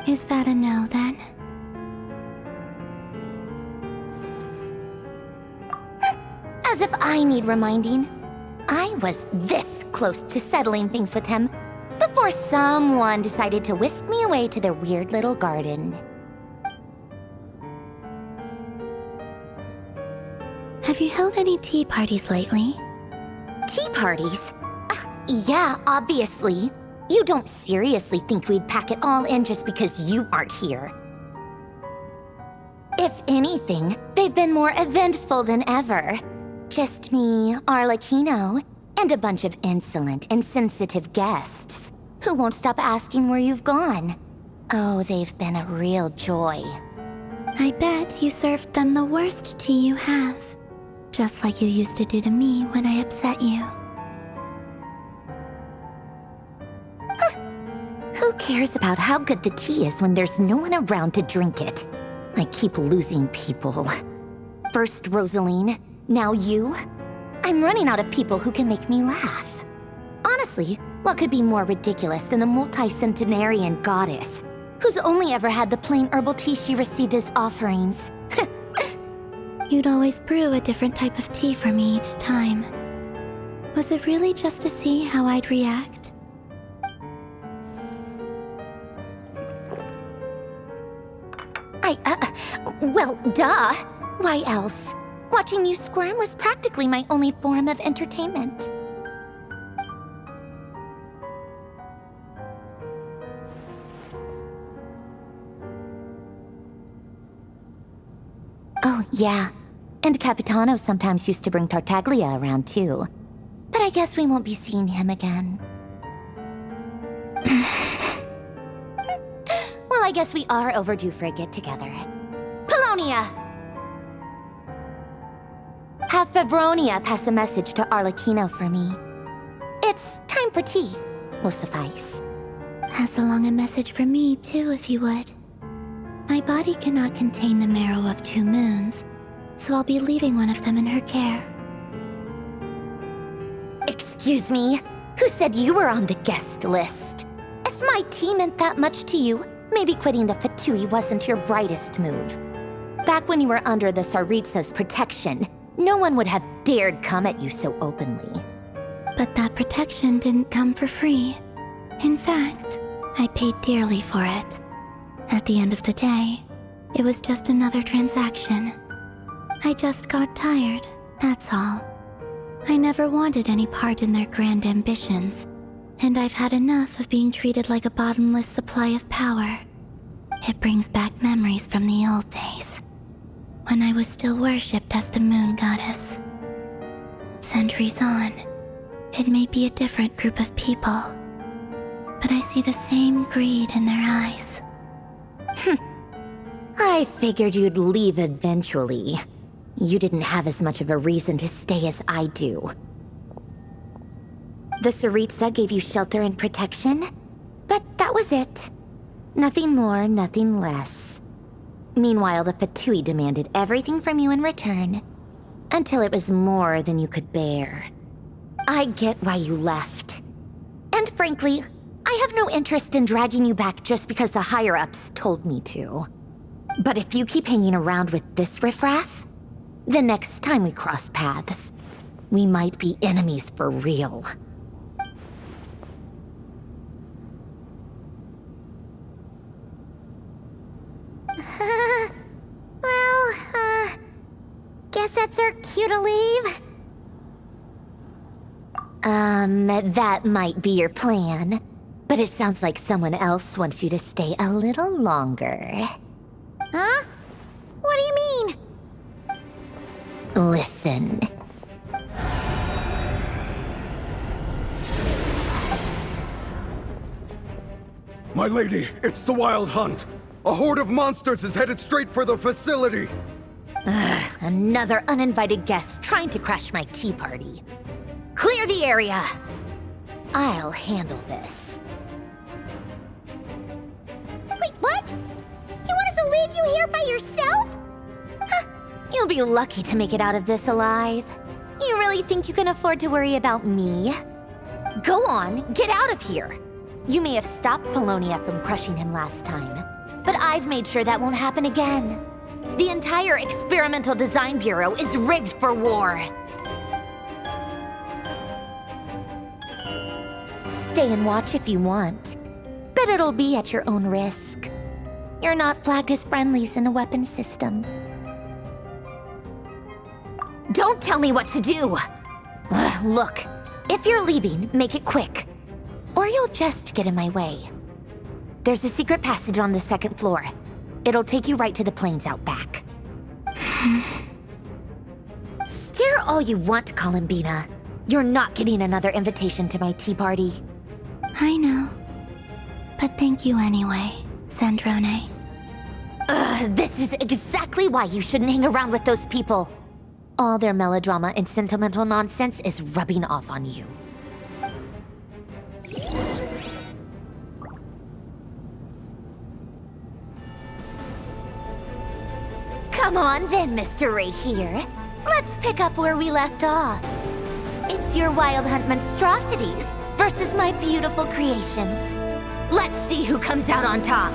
Is that a no, then? As if I need reminding. I was this close to settling things with him before someone decided to whisk me away to their weird little garden. Have you held any tea parties lately? Tea parties? yeah, obviously. You don't seriously think we'd pack it all in just because you aren't here. If anything, they've been more eventful than ever. Just me, Arlecchino, and a bunch of insolent, insensitive guests who won't stop asking where you've gone. Oh, they've been a real joy. I bet you served them the worst tea you have. Just like you used to do to me when I upset you. Who cares about how good the tea is when there's no one around to drink it? I keep losing people. First Rosaline, now you. I'm running out of people who can make me laugh. Honestly, what could be more ridiculous than a multi-centenarian goddess who's only ever had the plain herbal tea she received as offerings? You'd always brew a different type of tea for me each time. Was it really just to see how I'd react? Well, duh. Why else? Watching you squirm was practically my only form of entertainment. Oh, yeah. And Capitano sometimes used to bring Tartaglia around, too. But I guess we won't be seeing him again. Well, I guess we are overdue for a get-together. Polonia! Have Fevronia pass a message to Arlecchino for me. It's time for tea. Will suffice. Pass along a message for me, too, if you would. My body cannot contain the marrow of 2 moons, so I'll be leaving one of them in her care. Excuse me? Who said you were on the guest list? If my tea meant that much to you, maybe quitting the Fatui wasn't your brightest move. Back when you were under the Tsaritsa's protection, no one would have dared come at you so openly. But that protection didn't come for free. In fact, I paid dearly for it. At the end of the day, it was just another transaction. I just got tired, that's all. I never wanted any part in their grand ambitions, and I've had enough of being treated like a bottomless supply of power. It brings back memories from the old days, when I was still worshipped as the moon goddess. Centuries on, it may be a different group of people, but I see the same greed in their eyes. I figured you'd leave eventually. You didn't have as much of a reason to stay as I do. The Tsaritsa gave you shelter and protection, but that was it. Nothing more, nothing less. Meanwhile, the Fatui demanded everything from you in return, until it was more than you could bear. I get why you left. And frankly, I have no interest in dragging you back just because the higher-ups told me to. But if you keep hanging around with this riffraff, the next time we cross paths, we might be enemies for real. Guess that's our cue to leave. That might be your plan. But it sounds like someone else wants you to stay a little longer. Huh? What do you mean? Listen. My lady, it's the Wild Hunt. A horde of monsters is headed straight for the facility. Another uninvited guest trying to crash my tea party. Clear the area! I'll handle this. Wait, what? You want us to leave you here by yourself? You'll be lucky to make it out of this alive. You really think you can afford to worry about me? Go on, get out of here. You may have stopped Polonia from crushing him last time, but I've made sure that won't happen again. The entire Experimental Design Bureau is rigged for war. Stay and watch if you want, but it'll be at your own risk. You're not flagged as friendlies in a weapon system. Don't tell me what to do! Look, if If you're leaving, make it quick. Or you'll just get in my way. There's a secret passage on the second floor. It'll take you right to the plains out back. Stare all you want, Columbina. You're not getting another invitation to my tea party. I know. But thank you anyway, Zandrone. This is exactly why you shouldn't hang around with those people. All their melodrama and sentimental nonsense is rubbing off on you. Come on then, Mr. Ray here. Let's pick up where we left off. It's your wild hunt monstrosities versus my beautiful creations. Let's see who comes out on top.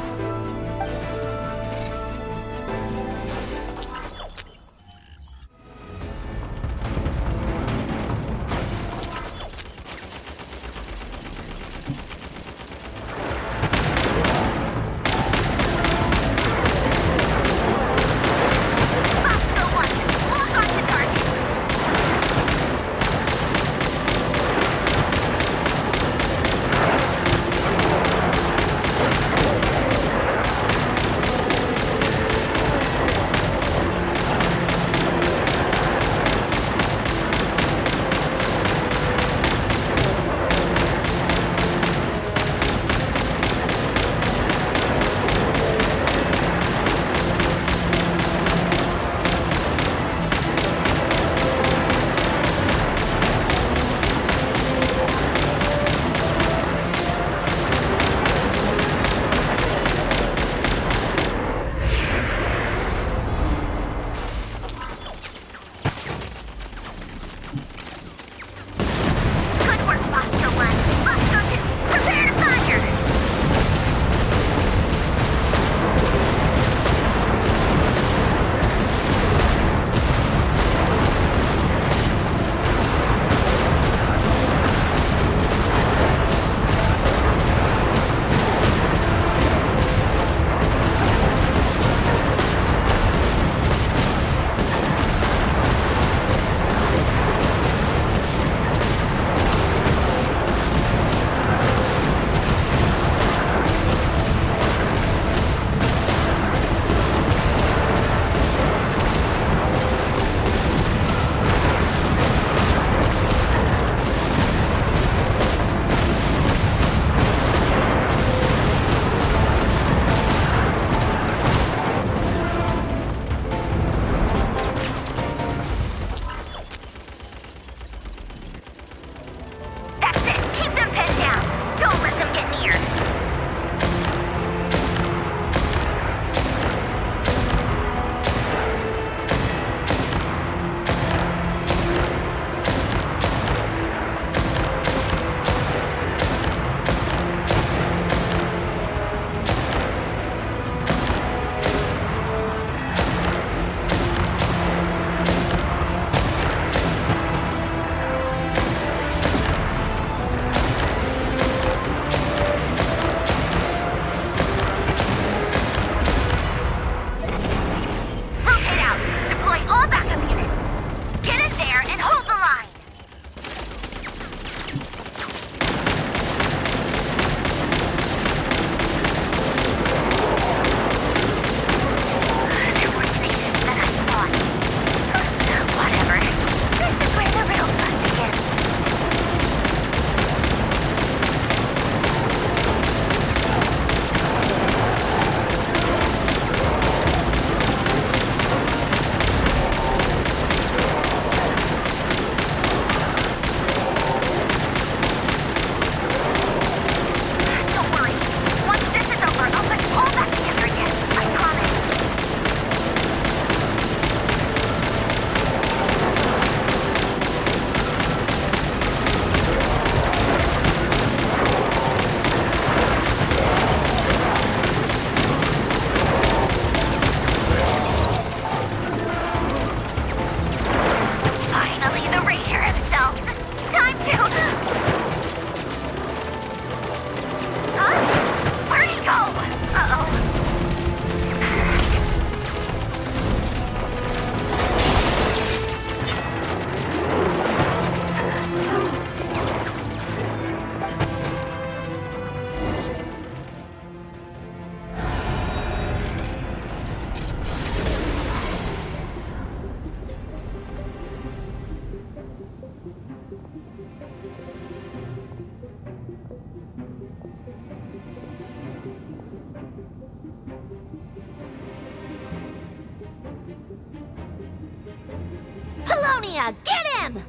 Colonia, get him!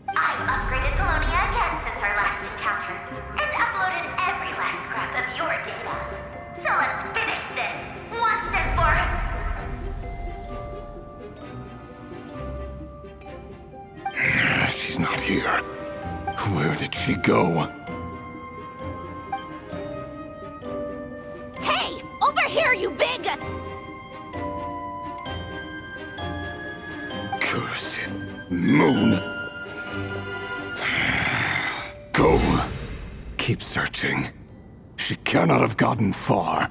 I've upgraded Colonia again since our last encounter, and uploaded every last scrap of your data. So let's finish this, once and for She's not here. Where did she go? Hey! Over here, you big... Curse moon. Go. Keep searching. She cannot have gotten far.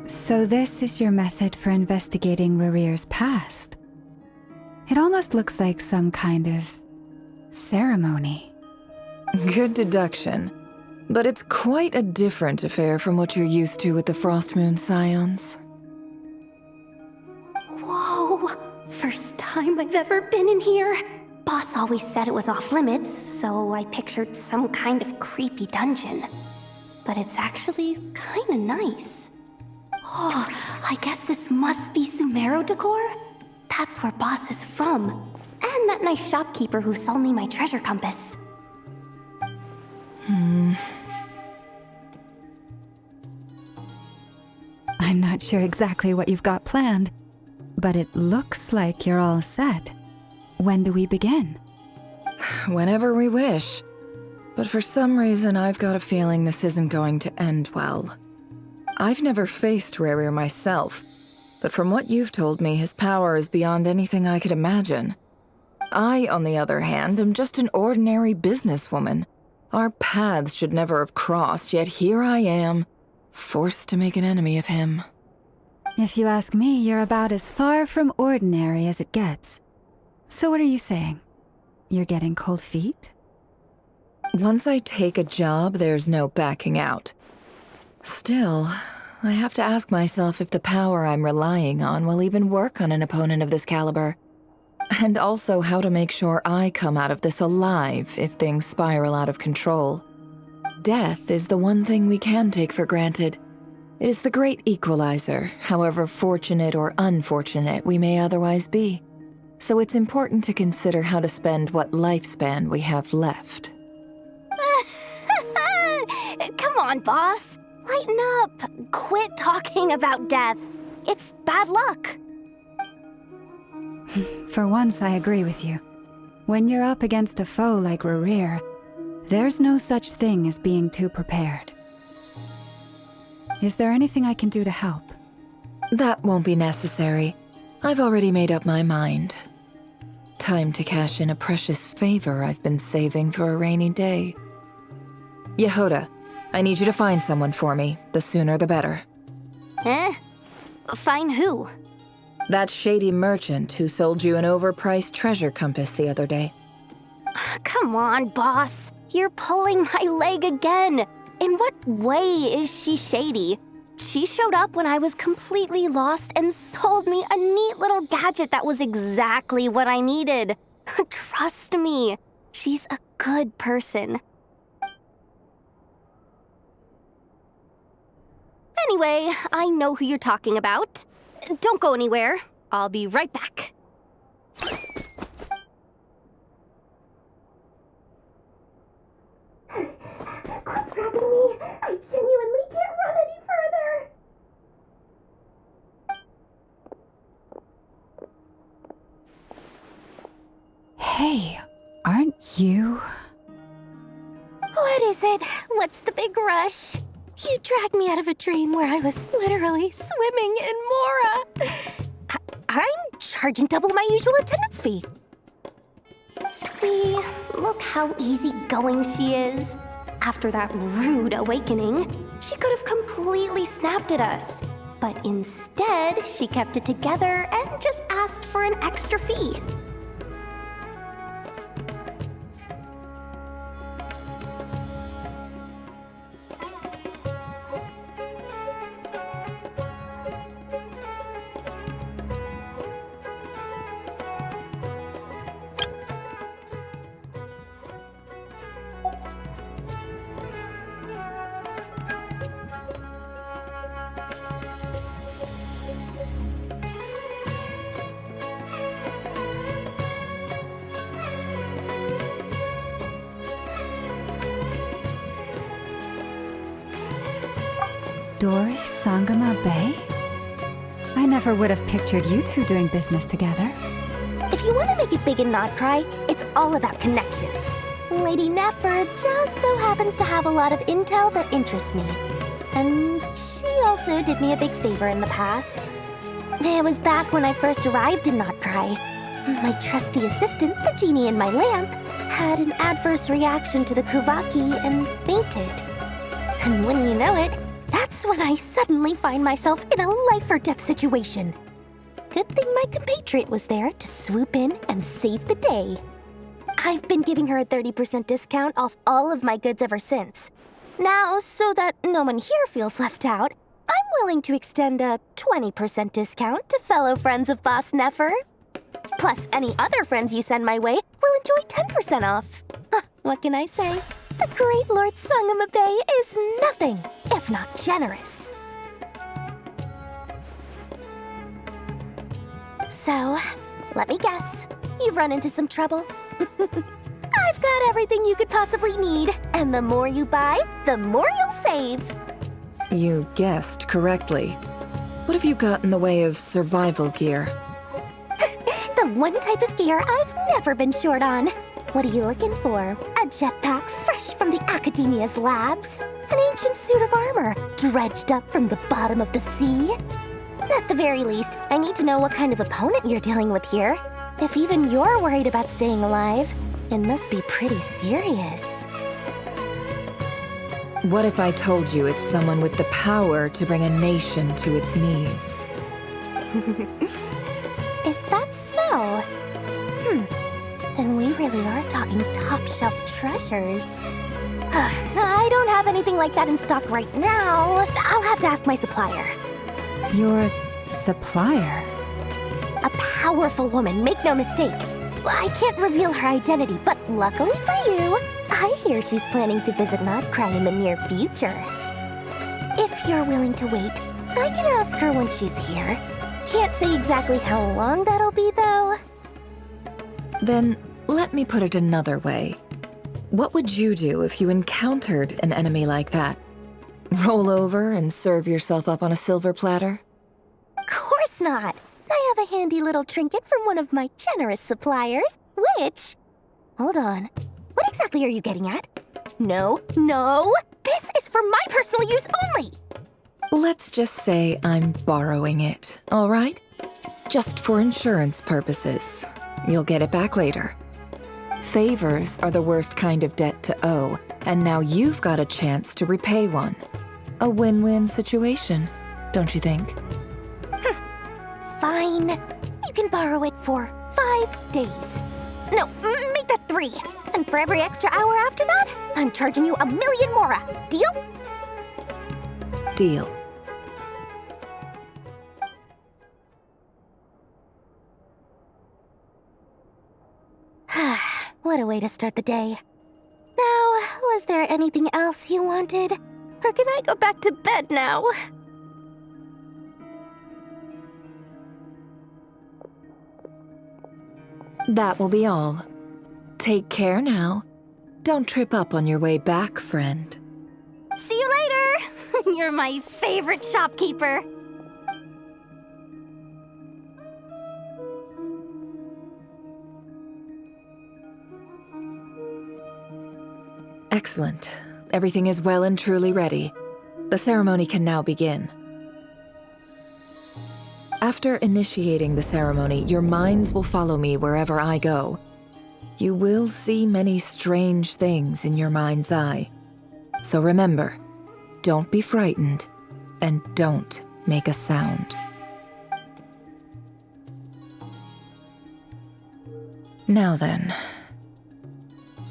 So this is your method for investigating Rarir's past? It almost looks like some kind of ceremony. Good deduction. But it's quite a different affair from what you're used to with the Frost Moon Scions. Whoa! First time I've ever been in here. Boss always said it was off limits, so I pictured some kind of creepy dungeon. But it's actually kinda nice. Oh, I guess this must be Sumero decor? That's where Boss is from. And that nice shopkeeper who sold me my treasure compass. I'm not sure exactly what you've got planned, but it looks like you're all set. When do we begin? Whenever we wish. But for some reason, I've got a feeling this isn't going to end well. I've never faced Rarir myself, but from what you've told me, his power is beyond anything I could imagine. I, on the other hand, am just an ordinary businesswoman. Our paths should never have crossed, yet here I am, forced to make an enemy of him. If you ask me, you're about as far from ordinary as it gets. So what are you saying? You're getting cold feet? Once I take a job, there's no backing out. Still, I have to ask myself if the power I'm relying on will even work on an opponent of this caliber. And also how to make sure I come out of this alive if things spiral out of control. Death is the one thing we can take for granted. It is the great equalizer, however fortunate or unfortunate we may otherwise be. So it's important to consider how to spend what lifespan we have left. Come on, boss. Lighten up. Quit talking about death. It's bad luck. For once, I agree with you. When you're up against a foe like Rarir, there's no such thing as being too prepared. Is there anything I can do to help? That won't be necessary. I've already made up my mind. Time to cash in a precious favor I've been saving for a rainy day. Yehoda, I need you to find someone for me. The sooner the better. Find who? That shady merchant who sold you an overpriced treasure compass the other day. Come on, boss. You're pulling my leg again. In what way is she shady? She showed up when I was completely lost and sold me a neat little gadget that was exactly what I needed. Trust me, she's a good person. Anyway, I know who you're talking about. Don't go anywhere. I'll be right back. Quit grabbing me. I genuinely can't run any further. Hey, aren't you? What is it? What's the big rush? You dragged me out of a dream where I was literally swimming in Mora. I'm charging double my usual attendance fee. See, look how easygoing she is. After that rude awakening, she could have completely snapped at us. But instead, she kept it together and just asked for an extra fee. Dori Sangama Bay? I never would have pictured you two doing business together. If you want to make it big in Nod-Krai, it's all about connections. Lady Nefer just so happens to have a lot of intel that interests me. And she also did me a big favor in the past. It was back when I first arrived in Nod-Krai. My trusty assistant, the genie in my lamp, had an adverse reaction to the Kuvaki and fainted. And when you know it, that's when I suddenly find myself in a life-or-death situation. Good thing my compatriot was there to swoop in and save the day. I've been giving her a 30% discount off all of my goods ever since. Now, so that no one here feels left out, I'm willing to extend a 20% discount to fellow friends of Boss Nefer. Plus, any other friends you send my way will enjoy 10% off. What can I say? The great Lord Sangama Bay is nothing if not generous. So, let me guess. You've run into some trouble? I've got everything you could possibly need, and the more you buy, the more you'll save. You guessed correctly. What have you got in the way of survival gear? The one type of gear I've never been short on. What are you looking for? A jetpack fresh from the Academia's labs? An ancient suit of armor dredged up from the bottom of the sea? At the very least, I need to know what kind of opponent you're dealing with here. If even you're worried about staying alive, it must be pretty serious. What if I told you it's someone with the power to bring a nation to its knees? Is that so? Then we really are talking top-shelf treasures. I don't have anything like that in stock right now. I'll have to ask my supplier. Your supplier? A powerful woman, make no mistake. I can't reveal her identity, but luckily for you, I hear she's planning to visit Nod-Krai in the near future. If you're willing to wait, I can ask her when she's here. Can't say exactly how long that'll be, though. Then, let me put it another way. What would you do if you encountered an enemy like that? Roll over and serve yourself up on a silver platter? Of course not! I have a handy little trinket from one of my generous suppliers, which... Hold on. What exactly are you getting at? No! This is for my personal use only! Let's just say I'm borrowing it, all right? Just for insurance purposes. You'll get it back later. Favors are the worst kind of debt to owe, and now you've got a chance to repay one. A win-win situation, don't you think? Fine. You can borrow it for 5 days. No, make that 3. And for every extra hour after that, I'm charging you 1,000,000 mora. Deal? Deal. What a way to start the day. Now, was there anything else you wanted? Or can I go back to bed now? That will be all. Take care now. Don't trip up on your way back, friend. See you later! You're my favorite shopkeeper. Excellent. Everything is well and truly ready. The ceremony can now begin. After initiating the ceremony, your minds will follow me wherever I go. You will see many strange things in your mind's eye. So remember, don't be frightened, and don't make a sound. Now then,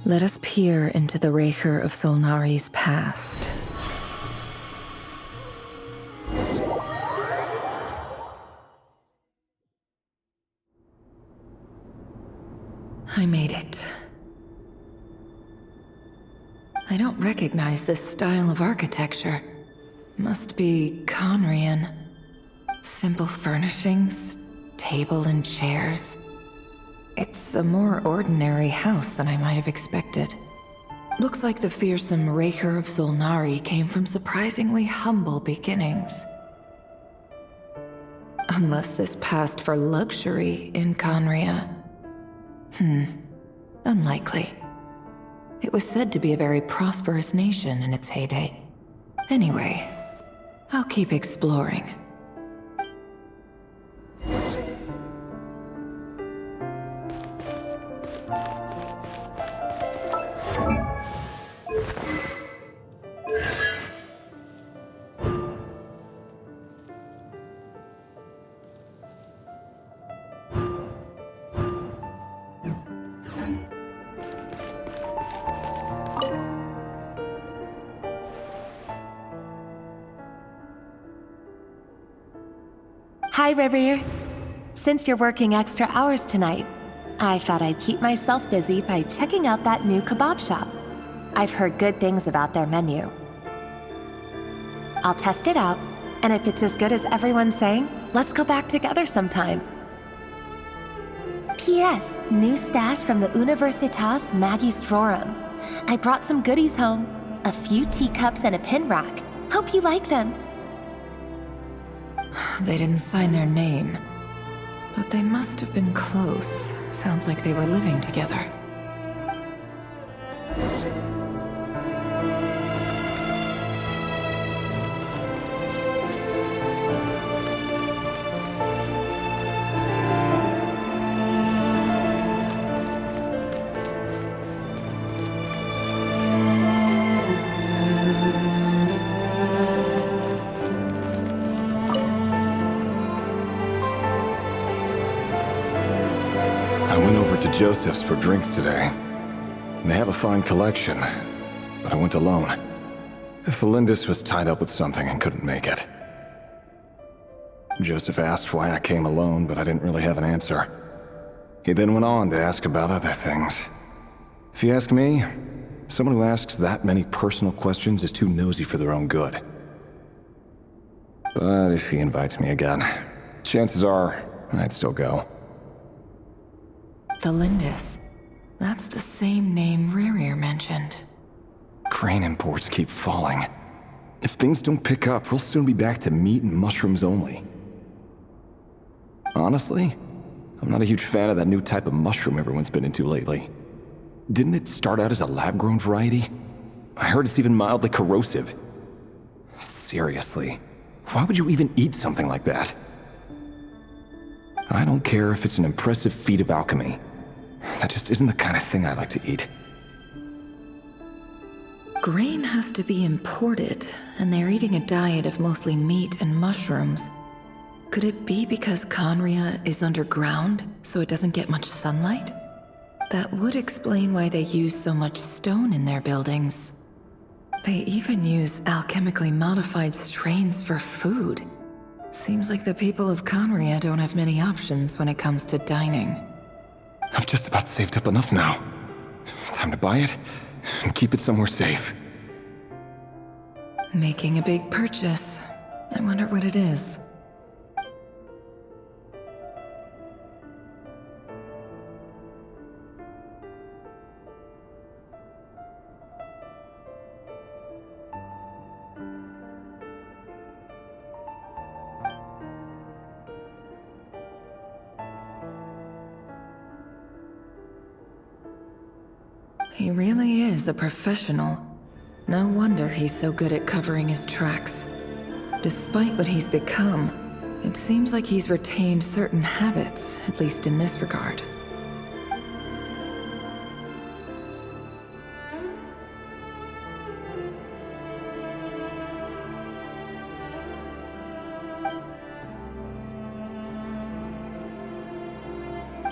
let us peer into the Raker of Solnari's past. I made it. I don't recognize this style of architecture. Must be Conrian. Simple furnishings, table and chairs. It's a more ordinary house than I might have expected. Looks like the fearsome Raker of Solnari came from surprisingly humble beginnings. Unless this passed for luxury in Conria. Unlikely. It was said to be a very prosperous nation in its heyday. Anyway, I'll keep exploring. Hi, Rivier. Since you're working extra hours tonight, I thought I'd keep myself busy by checking out that new kebab shop. I've heard good things about their menu. I'll test it out, and if it's as good as everyone's saying, let's go back together sometime. P.S. New stash from the Universitas Magistrorum. I brought some goodies home. A few teacups and a pin rack. Hope you like them. They didn't sign their name, but they must have been close. Sounds like they were living together. Joseph's for drinks today. They have a fine collection, but I went alone. Felindis was tied up with something and couldn't make it. Joseph asked why I came alone, but I didn't really have an answer. He then went on to ask about other things. If you ask me, someone who asks that many personal questions is too nosy for their own good. But if he invites me again, chances are I'd still go. Felindis. That's the same name Ririr mentioned. Crane imports keep falling. If things don't pick up, we'll soon be back to meat and mushrooms only. Honestly, I'm not a huge fan of that new type of mushroom everyone's been into lately. Didn't it start out as a lab-grown variety? I heard it's even mildly corrosive. Seriously, why would you even eat something like that? I don't care if it's an impressive feat of alchemy. That just isn't the kind of thing I like to eat. Grain has to be imported, and they're eating a diet of mostly meat and mushrooms. Could it be because Conria is underground, so it doesn't get much sunlight? That would explain why they use so much stone in their buildings. They even use alchemically modified strains for food. Seems like the people of Conria don't have many options when it comes to dining. I've just about saved up enough now. Time to buy it and keep it somewhere safe. Making a big purchase. I wonder what it is. He really is a professional. No wonder he's so good at covering his tracks. Despite what he's become, it seems like he's retained certain habits, at least in this regard.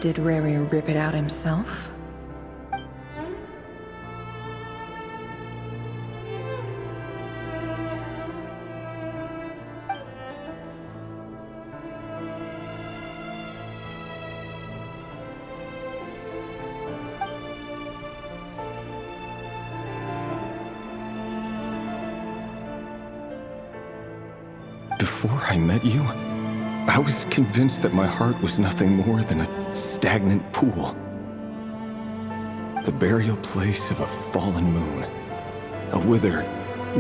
Did Rary rip it out himself? Before I met you, I was convinced that my heart was nothing more than a stagnant pool. The burial place of a fallen moon. A withered,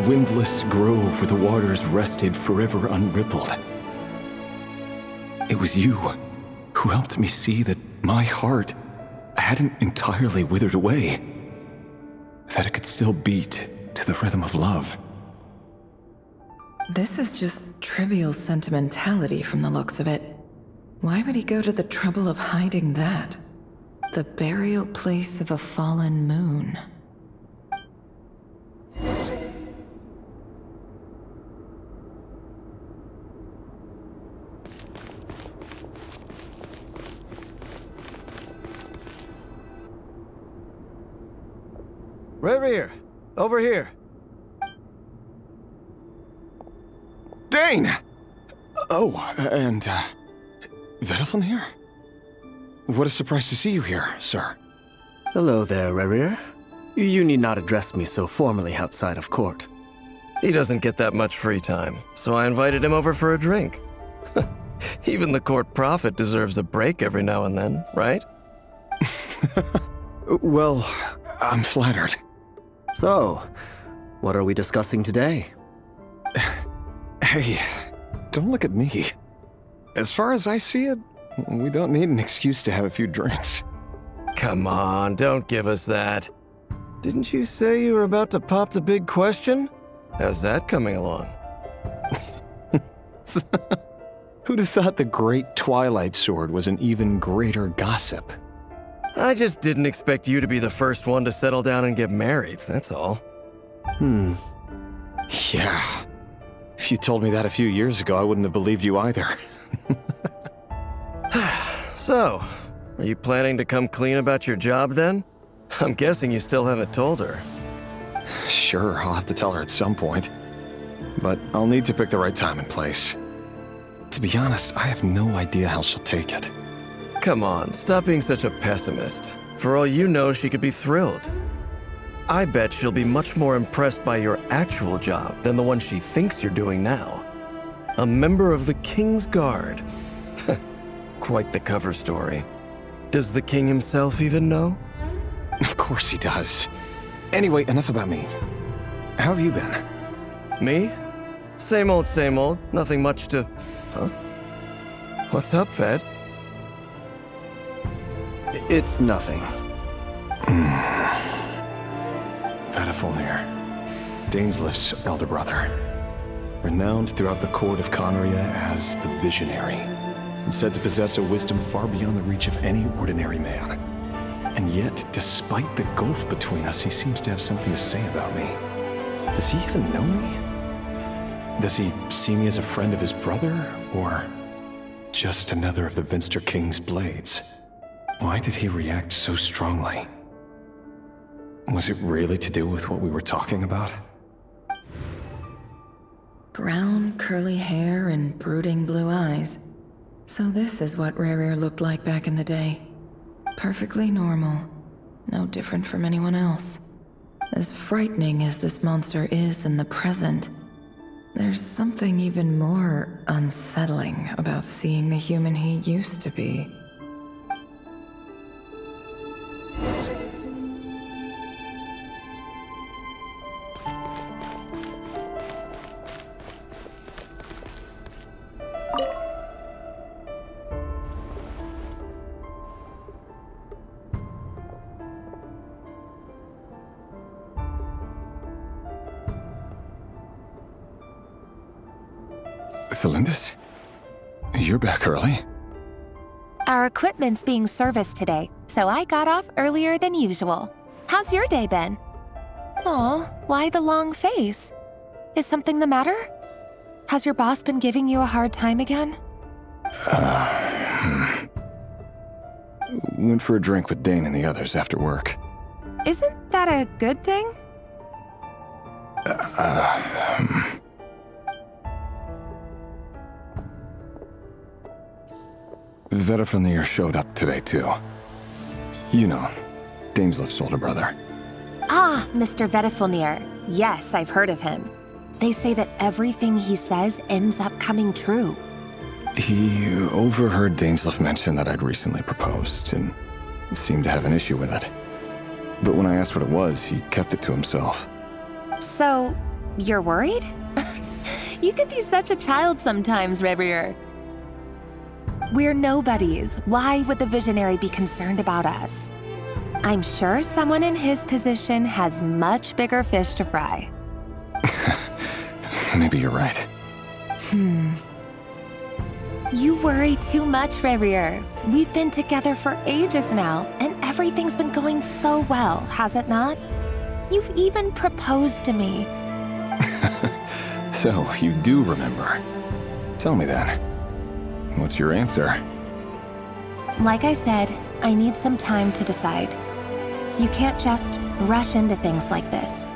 windless grove where the waters rested forever unrippled. It was you who helped me see that my heart hadn't entirely withered away. That it could still beat to the rhythm of love. This is just trivial sentimentality from the looks of it. Why would he go to the trouble of hiding that? The burial place of a fallen moon. Reverie, over here. Dane! Oh, and, Vedaflin here? What a surprise to see you here, sir. Hello there, Reverie. You need not address me so formally outside of court. He doesn't get that much free time, so I invited him over for a drink. Even the court prophet deserves a break every now and then, right? Well, I'm flattered. So, what are we discussing today? Hey, don't look at me. As far as I see it, we don't need an excuse to have a few drinks. Come on, don't give us that. Didn't you say you were about to pop the big question? How's that coming along? Who'd have thought the great Twilight Sword was an even greater gossip? I just didn't expect you to be the first one to settle down and get married, that's all. Yeah. If you told me that a few years ago, I wouldn't have believed you either. So, are you planning to come clean about your job then? I'm guessing you still haven't told her. Sure, I'll have to tell her at some point. But I'll need to pick the right time and place. To be honest, I have no idea how she'll take it. Come on, stop being such a pessimist. For all you know, she could be thrilled. I bet she'll be much more impressed by your actual job than the one she thinks you're doing now. A member of the King's Guard. Quite the cover story. Does the king himself even know? Of course he does. Anyway, enough about me. How have you been? Me? Same old, nothing much to... Huh? What's up, Ved? It's nothing. Vedaflin, Dainslift's elder brother. Renowned throughout the court of Conria as the Visionary, and said to possess a wisdom far beyond the reach of any ordinary man. And yet, despite the gulf between us, he seems to have something to say about me. Does he even know me? Does he see me as a friend of his brother, or just another of the Vinster King's blades? Why did he react so strongly? Was it really to do with what we were talking about? Brown, curly hair and brooding blue eyes. So this is what Rare looked like back in the day. Perfectly normal. No different from anyone else. As frightening as this monster is in the present, there's something even more unsettling about seeing the human he used to be. Felindis? You're back early? Our equipment's being serviced today, so I got off earlier than usual. How's your day been? Aw, why the long face? Is something the matter? Has your boss been giving you a hard time again? Went for a drink with Dane and the others after work. Isn't that a good thing? Vedifnir showed up today, too. You know, Daneslif's older brother. Ah, Mr. Vedifnir. Yes, I've heard of him. They say that everything he says ends up coming true. He overheard Daneslif mention that I'd recently proposed, and seemed to have an issue with it. But when I asked what it was, he kept it to himself. So, you're worried? You can be such a child sometimes, Revier. We're nobodies. Why would the visionary be concerned about us? I'm sure someone in his position has much bigger fish to fry. Maybe you're right. You worry too much, Revier. We've been together for ages now, and everything's been going so well, has it not? You've even proposed to me. So, you do remember. Tell me then. What's your answer? Like I said, I need some time to decide. You can't just rush into things like this.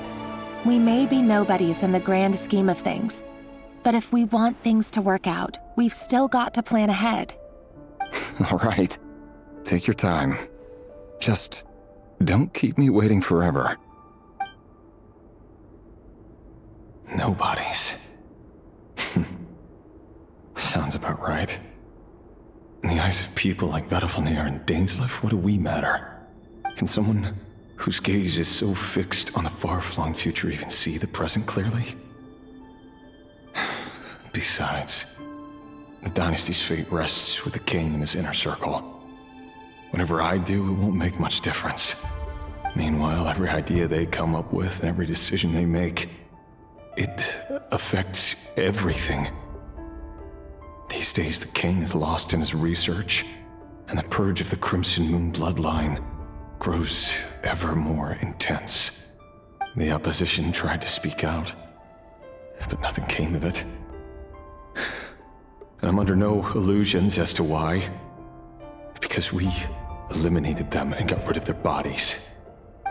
We may be nobodies in the grand scheme of things, but if we want things to work out, we've still got to plan ahead. All right. Take your time. Just don't keep me waiting forever. Nobodies. Sounds about right. In the eyes of people like Vedifnir and Daneslif, what do we matter? Can someone whose gaze is so fixed on a far-flung future even see the present clearly? Besides, the dynasty's fate rests with the king and his inner circle. Whatever I do, it won't make much difference. Meanwhile, every idea they come up with and every decision they make, it affects everything. These days, the king is lost in his research, and the purge of the Crimson Moon bloodline grows ever more intense. The opposition tried to speak out, but nothing came of it. And I'm under no illusions as to why. Because we eliminated them and got rid of their bodies.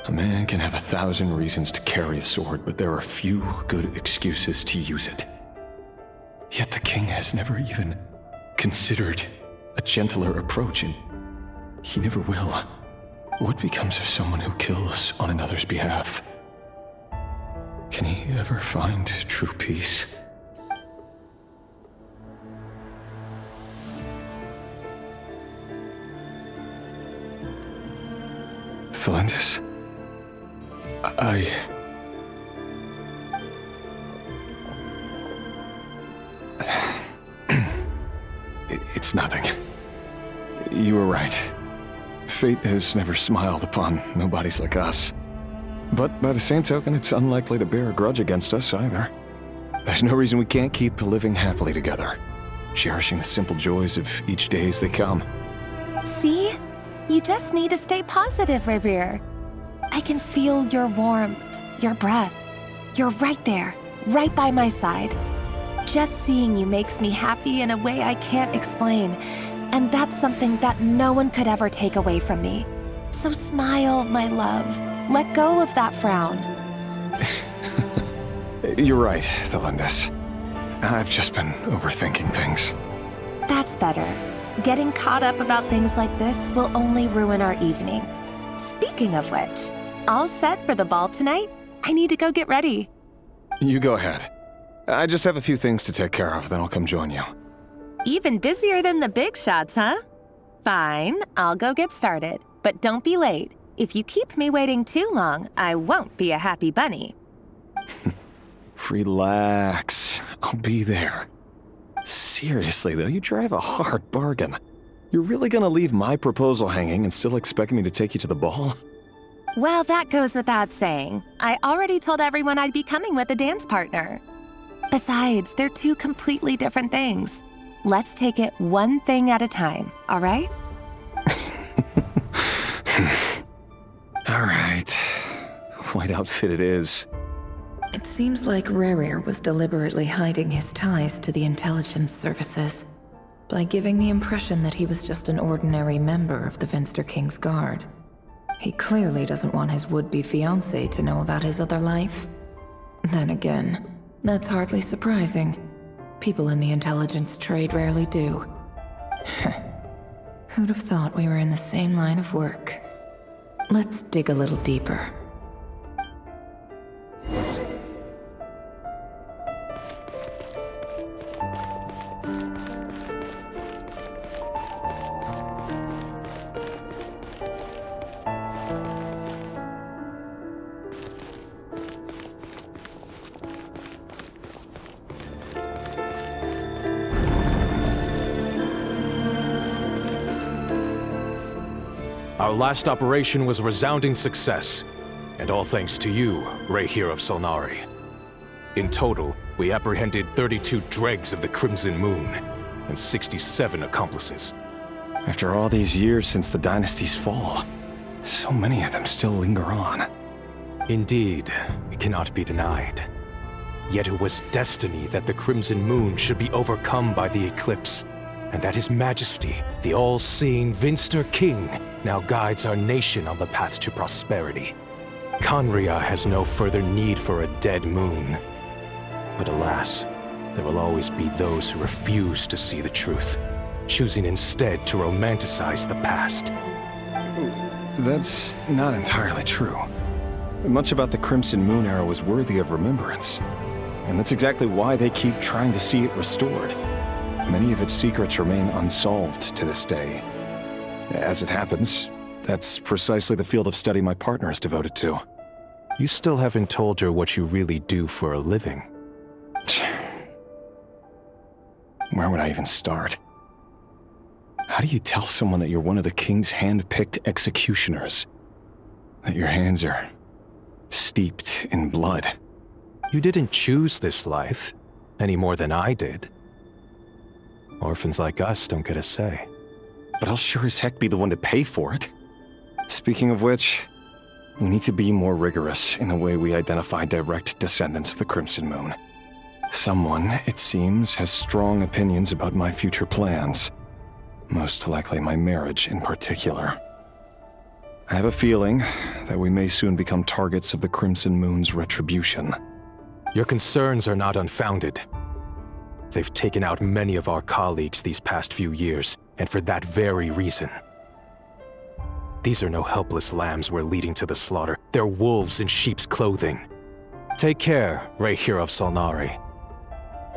A man can have 1,000 reasons to carry a sword, but there are few good excuses to use it. Yet the king has never even considered a gentler approach, and he never will. What becomes of someone who kills on another's behalf? Can he ever find true peace? Thelindis? It's nothing. You were right. Fate has never smiled upon nobodies like us. But by the same token, it's unlikely to bear a grudge against us either. There's no reason we can't keep living happily together, cherishing the simple joys of each day as they come. See? You just need to stay positive, Revier. I can feel your warmth, your breath. You're right there, right by my side. Just seeing you makes me happy in a way I can't explain. And that's something that no one could ever take away from me. So smile, my love. Let go of that frown. You're right, Thelindis. I've just been overthinking things. That's better. Getting caught up about things like this will only ruin our evening. Speaking of which, all set for the ball tonight? I need to go get ready. You go ahead. I just have a few things to take care of, then I'll come join you. Even busier than the big shots, huh? Fine, I'll go get started. But don't be late. If you keep me waiting too long, I won't be a happy bunny. Relax. I'll be there. Seriously, though, you drive a hard bargain. You're really gonna leave my proposal hanging and still expect me to take you to the ball? Well, that goes without saying. I already told everyone I'd be coming with a dance partner. Besides, they're two completely different things. Let's take it one thing at a time, all right? All right. White outfit it is. It seems like Rerir was deliberately hiding his ties to the intelligence services. by giving the impression that he was just an ordinary member of the Finster King's Guard. He clearly doesn't want his would-be fiancée to know about his other life. Then again, that's hardly surprising. People in the intelligence trade rarely do. Who'd have thought we were in the same line of work? Let's dig a little deeper. Our last operation was a resounding success, and all thanks to you, Rahier of Solnari. In total, we apprehended 32 dregs of the Crimson Moon, and 67 accomplices. After all these years since the dynasty's fall, so many of them still linger on. Indeed, it cannot be denied. Yet it was destiny that the Crimson Moon should be overcome by the eclipse, and that His Majesty, the all-seeing Finster King, now guides our nation on the path to prosperity. Khaenri'ah has no further need for a dead moon. But alas, there will always be those who refuse to see the truth, choosing instead to romanticize the past. That's not entirely true. Much about the Crimson Moon era was worthy of remembrance, and that's exactly why they keep trying to see it restored. Many of its secrets remain unsolved to this day. As it happens, that's precisely the field of study my partner is devoted to. You still haven't told her what you really do for a living. Where would I even start? How do you tell someone that you're one of the king's hand-picked executioners? That your hands are steeped in blood? You didn't choose this life, any more than I did. Orphans like us don't get a say. But I'll sure as heck be the one to pay for it. Speaking of which, we need to be more rigorous in the way we identify direct descendants of the Crimson Moon. Someone, it seems, has strong opinions about my future plans. Most likely my marriage in particular. I have a feeling that we may soon become targets of the Crimson Moon's retribution. Your concerns are not unfounded. They've taken out many of our colleagues these past few years, and for that very reason. These are no helpless lambs we're leading to the slaughter. They're wolves in sheep's clothing. Take care, Rahier of Solnari.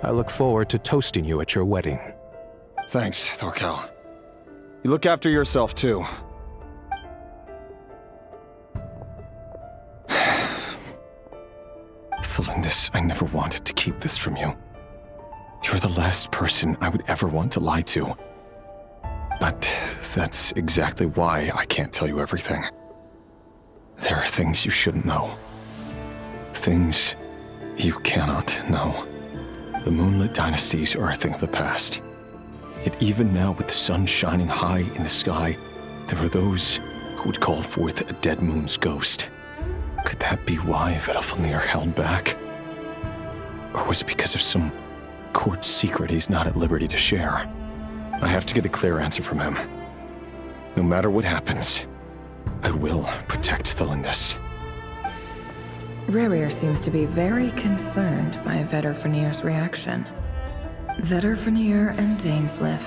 I look forward to toasting you at your wedding. Thanks, Thorkel. You look after yourself, too. Thelindis, I never wanted to keep this from you. You're the last person I would ever want to lie to. But that's exactly why I can't tell you everything. There are things you shouldn't know. Things you cannot know. The moonlit dynasties are a thing of the past. Yet even now, with the sun shining high in the sky, there are those who would call forth a dead moon's ghost. Could that be why Vedalfnir held back? Or was it because of some court secret he's not at liberty to share? I have to get a clear answer from him. No matter what happens, I will protect Thelindis. Rahier seems to be very concerned by Vedalfnir's reaction. Vedalfnir and Dainsleif,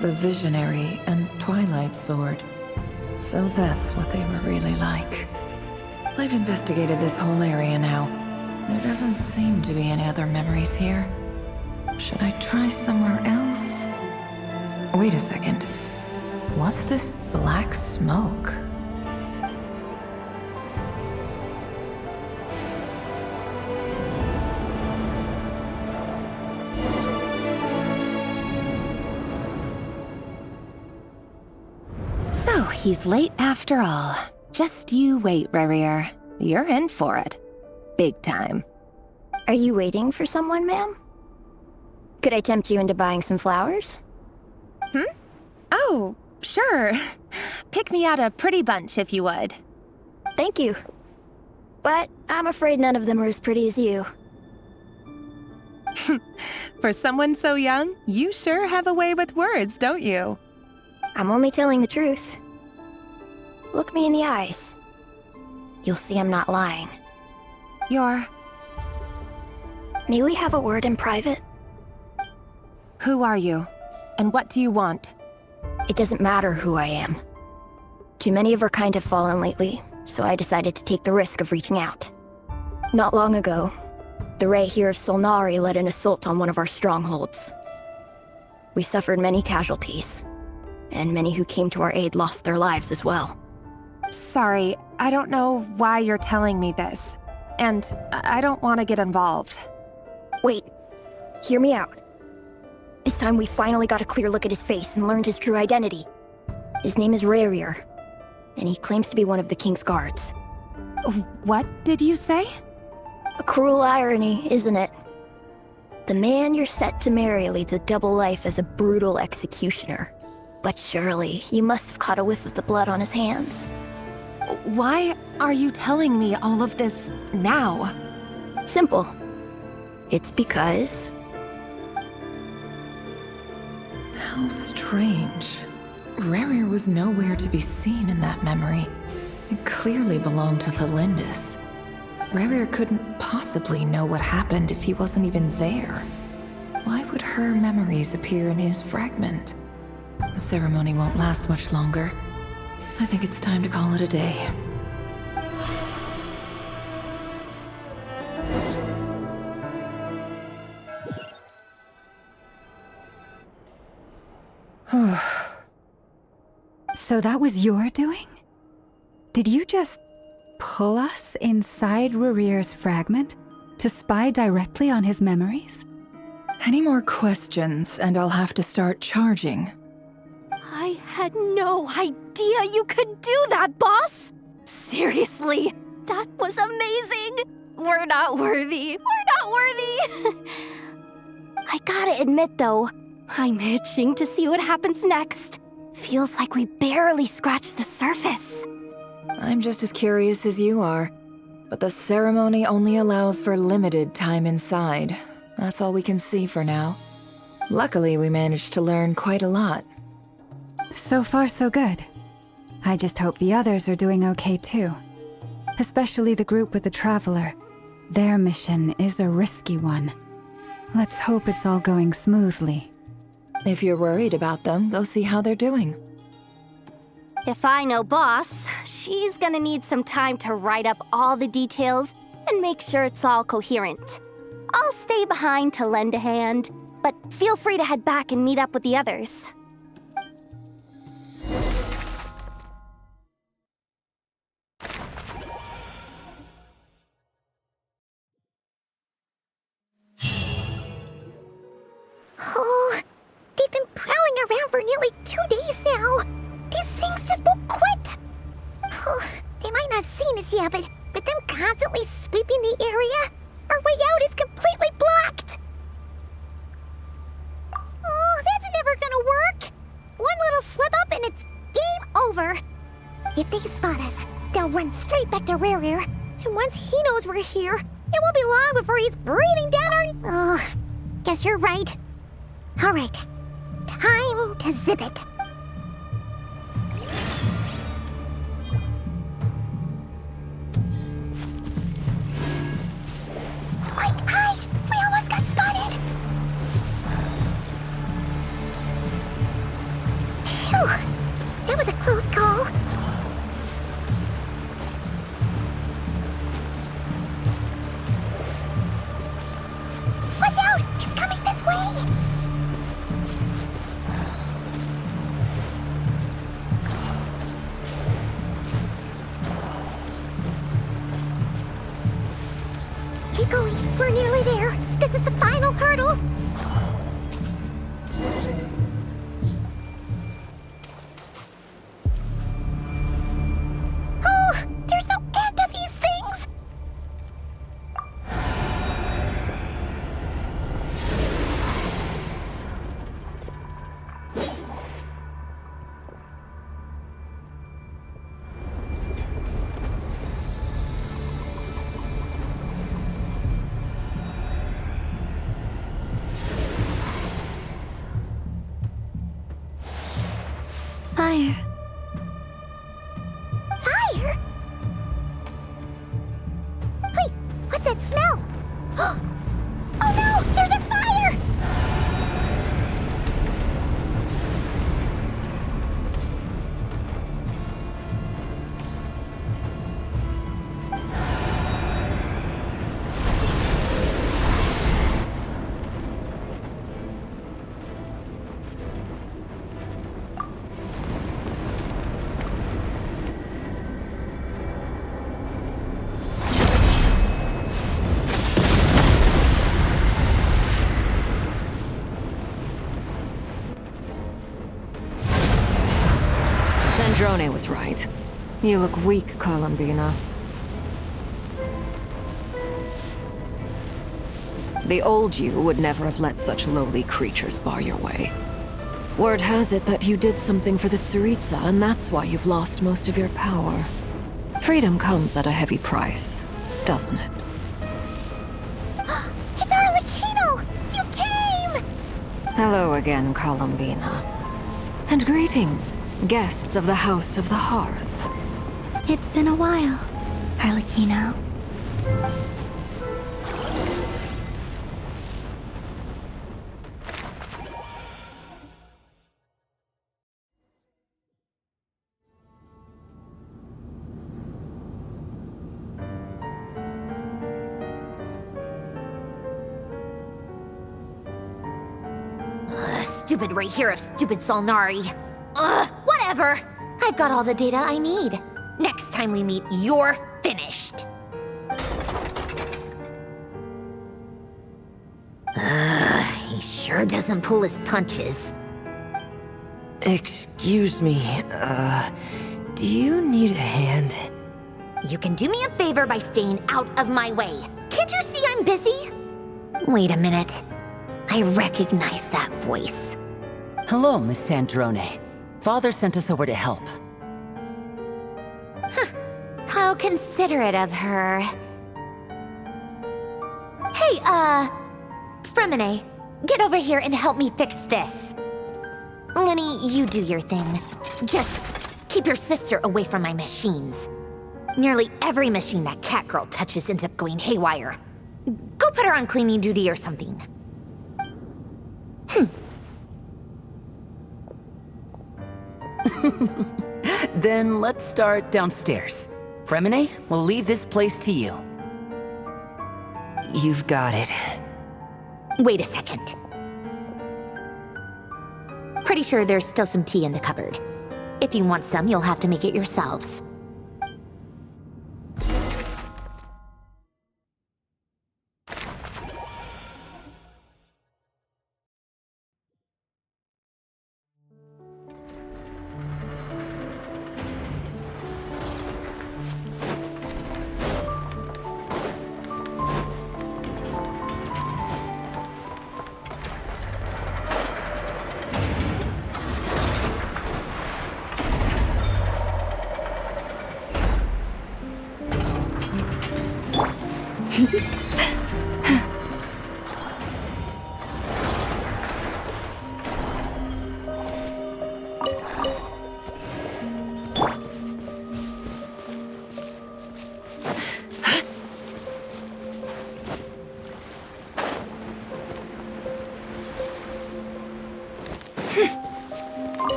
the Visionary and Twilight Sword. So that's what they were really like. I've investigated this whole area now. There doesn't seem to be any other memories here. Should I try somewhere else? Wait a second. What's this black smoke? So, he's late after all. Just you wait, Rahier. You're in for it. Big time. Are you waiting for someone, ma'am? Could I tempt you into buying some flowers? Oh, sure. Pick me out a pretty bunch if you would. Thank you. But I'm afraid none of them are as pretty as you. For someone so young, you sure have a way with words, don't you? I'm only telling the truth. Look me in the eyes. You'll see I'm not lying. May we have a word in private? Who are you? And what do you want? It doesn't matter who I am. Too many of our kind have fallen lately, so I decided to take the risk of reaching out. Not long ago, the Ray here of Solnari led an assault on one of our strongholds. We suffered many casualties, and many who came to our aid lost their lives as well. Sorry, I don't know why you're telling me this. And I don't want to get involved. Wait, hear me out. This time we finally got a clear look at his face and learned his true identity. His name is Rarier, and he claims to be one of the King's guards. What did you say? A cruel irony, isn't it? The man you're set to marry leads a double life as a brutal executioner. But surely, you must have caught a whiff of the blood on his hands. Why are you telling me all of this now? Simple. It's because... How strange. Rarier was nowhere to be seen in that memory. It clearly belonged to Thelindis. Rarier couldn't possibly know what happened if he wasn't even there. Why would her memories appear in his fragment? The ceremony won't last much longer. I think it's time to call it a day. So that was your doing? Did you just pull us inside Rarier's fragment to spy directly on his memories? Any more questions, and I'll have to start charging. I had no idea you could do that, boss! Seriously, that was amazing! We're not worthy. We're not worthy! I gotta admit, though, I'm itching to see what happens next. Feels like we barely scratched the surface. I'm just as curious as you are, but the ceremony only allows for limited time inside. That's all we can see for now. Luckily, we managed to learn quite a lot. So far, so good. I just hope the others are doing okay too. Especially the group with the Traveler. Their mission is a risky one. Let's hope it's all going smoothly. If you're worried about them, go see how they're doing. If I know Boss, she's gonna need some time to write up all the details and make sure it's all coherent. I'll stay behind to lend a hand, but feel free to head back and meet up with the others. Oh, they've been prowling around for nearly 2 days now. These things just won't quit. Oh, they might not have seen us yet, but them constantly sweeping the area, our way out is completely blocked. Oh, that's never gonna work. One little slip up and it's game over. If they spot us, they'll run straight back to Rarier. And once he knows we're here, it won't be long before he's breathing down our... Oh, guess you're right. All right, time to zip it. Quick, hide! We almost got spotted! Phew, that was a close call. Watch out! He's coming this way! Keep going. We're nearly there. This is the final hurdle. Fire. Fire? Wait, what's that smell? Oh no! There's a fire! Sandrone was right. You look weak, Columbina. The old you would never have let such lowly creatures bar your way. Word has it that you did something for the Tsaritsa, and that's why you've lost most of your power. Freedom comes at a heavy price, doesn't it? It's Arlecchino! You came! Hello again, Columbina. And greetings, guests of the House of the Hearth. It's been a while, Arlecchino. Stupid right here of stupid Solnari. Ugh, whatever. I've got all the data I need. Next time we meet, you're finished. He sure doesn't pull his punches. Excuse me, do you need a hand? You can do me a favor by staying out of my way. Can't you see I'm busy? Wait a minute. I recognize that voice. Hello, Miss Sandrone. Father sent us over to help. How considerate of her. Hey, Fremine, get over here and help me fix this. Lenny, you do your thing. Just keep your sister away from my machines. Nearly every machine that cat girl touches ends up going haywire. Go put her on cleaning duty or something. Then let's start downstairs. Fremine, we'll leave this place to you. You've got it. Wait a second. Pretty sure there's still some tea in the cupboard. If you want some, you'll have to make it yourselves.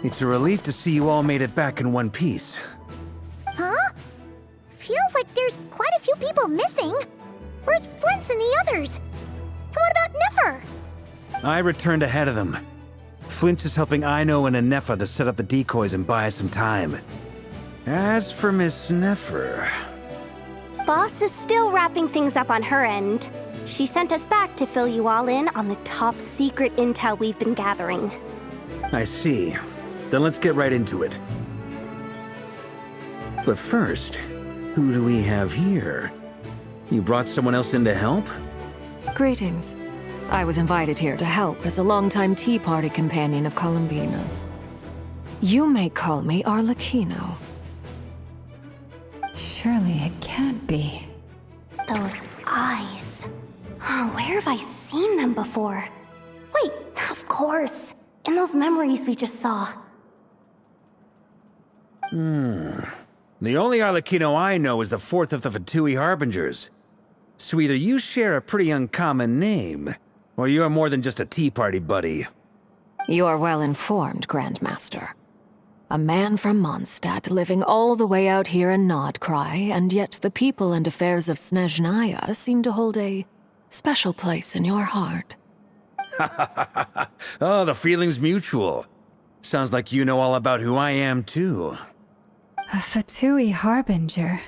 It's a relief to see you all made it back in one piece. Huh? Feels like there's quite a few people missing. Where's Flint's and the others? And what about Nefer? I returned ahead of them. Flint is helping Aino and Anefa to set up the decoys and buy us some time. As for Miss Nefer... Boss is still wrapping things up on her end. She sent us back to fill you all in on the top secret intel we've been gathering. I see. Then let's get right into it. But first, who do we have here? You brought someone else in to help? Greetings. I was invited here to help as a longtime tea party companion of Columbina's. You may call me Arlecchino. Surely it can't be. Those eyes. Oh, where have I seen them before? Wait, of course. In those memories we just saw. The only Arlecchino I know is the fourth of the Fatui Harbingers. So either you share a pretty uncommon name, or you're more than just a tea party buddy. You're well informed, Grandmaster. A man from Mondstadt living all the way out here in Nod-Krai, and yet the people and affairs of Snezhnaya seem to hold a special place in your heart. Oh, the feeling's mutual. Sounds like you know all about who I am, too. A Fatui Harbinger.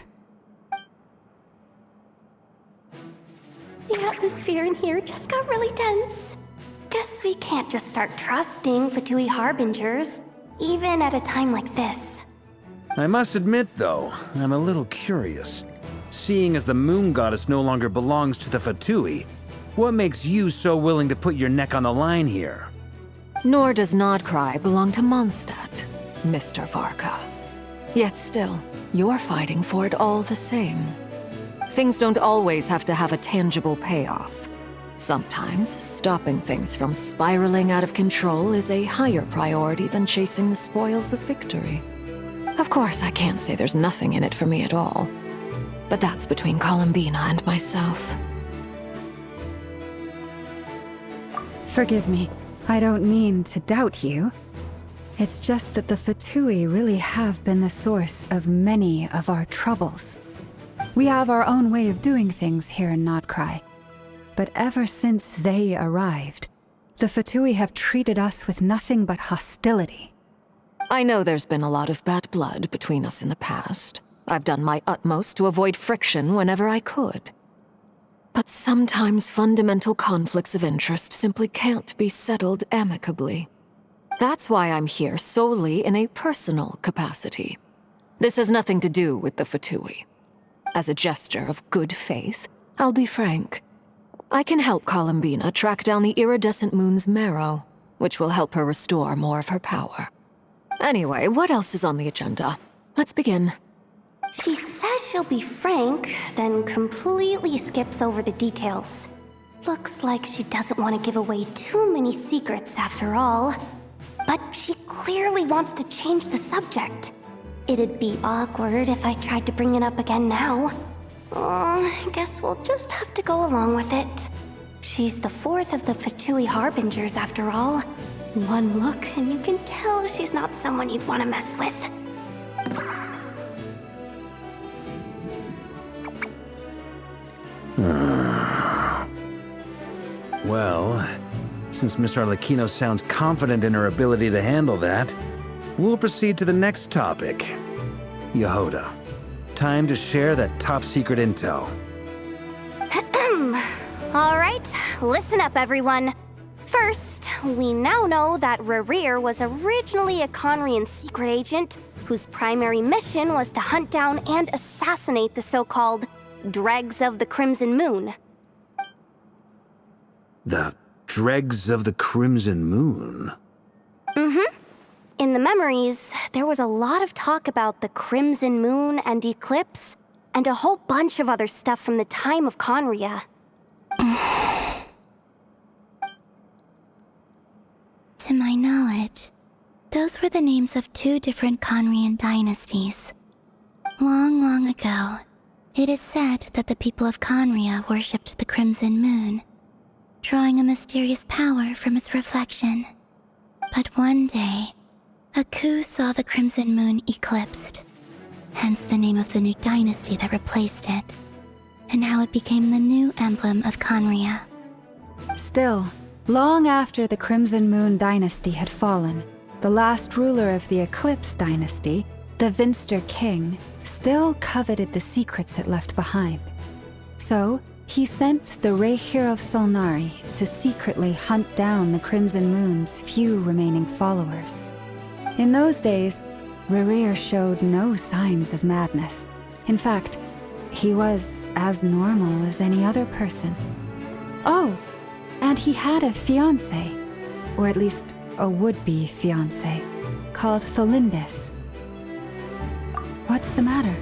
The atmosphere in here just got really tense. Guess we can't just start trusting Fatui Harbingers, even at a time like this. I must admit, though, I'm a little curious. Seeing as the moon goddess no longer belongs to the Fatui, what makes you so willing to put your neck on the line here? Nor does Nod-Krai belong to Mondstadt, Mr. Varka. Yet still, you're fighting for it all the same. Things don't always have to have a tangible payoff. Sometimes, stopping things from spiraling out of control is a higher priority than chasing the spoils of victory. Of course, I can't say there's nothing in it for me at all. But that's between Columbina and myself. Forgive me, I don't mean to doubt you. It's just that the Fatui really have been the source of many of our troubles. We have our own way of doing things here in Nod-Krai. But ever since they arrived, the Fatui have treated us with nothing but hostility. I know there's been a lot of bad blood between us in the past. I've done my utmost to avoid friction whenever I could. But sometimes fundamental conflicts of interest simply can't be settled amicably. That's why I'm here solely in a personal capacity. This has nothing to do with the Fatui. As a gesture of good faith, I'll be frank. I can help Columbina track down the iridescent moon's marrow, which will help her restore more of her power. Anyway, what else is on the agenda? Let's begin. She says she'll be frank, then completely skips over the details. Looks like she doesn't want to give away too many secrets after all. But she clearly wants to change the subject. It'd be awkward if I tried to bring it up again now. I guess we'll just have to go along with it. She's the fourth of the Fatui Harbingers after all. One look and you can tell she's not someone you'd want to mess with. Well, since Miss Arlecchino sounds confident in her ability to handle that, we'll proceed to the next topic. Yehoda, time to share that top-secret intel. Alright, listen up everyone. First, we now know that Rerir was originally a Conrian secret agent whose primary mission was to hunt down and assassinate the so-called Dregs of the Crimson Moon. The Dregs of the Crimson Moon? Mm-hmm. In the memories, there was a lot of talk about the Crimson Moon and Eclipse, and a whole bunch of other stuff from the time of Conria. To my knowledge, those were the names of two different Conrian dynasties. Long, long ago, it is said that the people of Conria worshipped the Crimson Moon, drawing a mysterious power from its reflection. But one day, a coup saw the Crimson Moon eclipsed, hence the name of the new dynasty that replaced it, and how it became the new emblem of Conria. Still, long after the Crimson Moon dynasty had fallen, the last ruler of the Eclipse dynasty, the Vinster King, still coveted the secrets it left behind. So, he sent the Rehir of Solnari to secretly hunt down the Crimson Moon's few remaining followers. In those days, Rerir showed no signs of madness. In fact, he was as normal as any other person. Oh, and he had a fiancé, or at least a would-be fiancé, called Tholindis. What's the matter?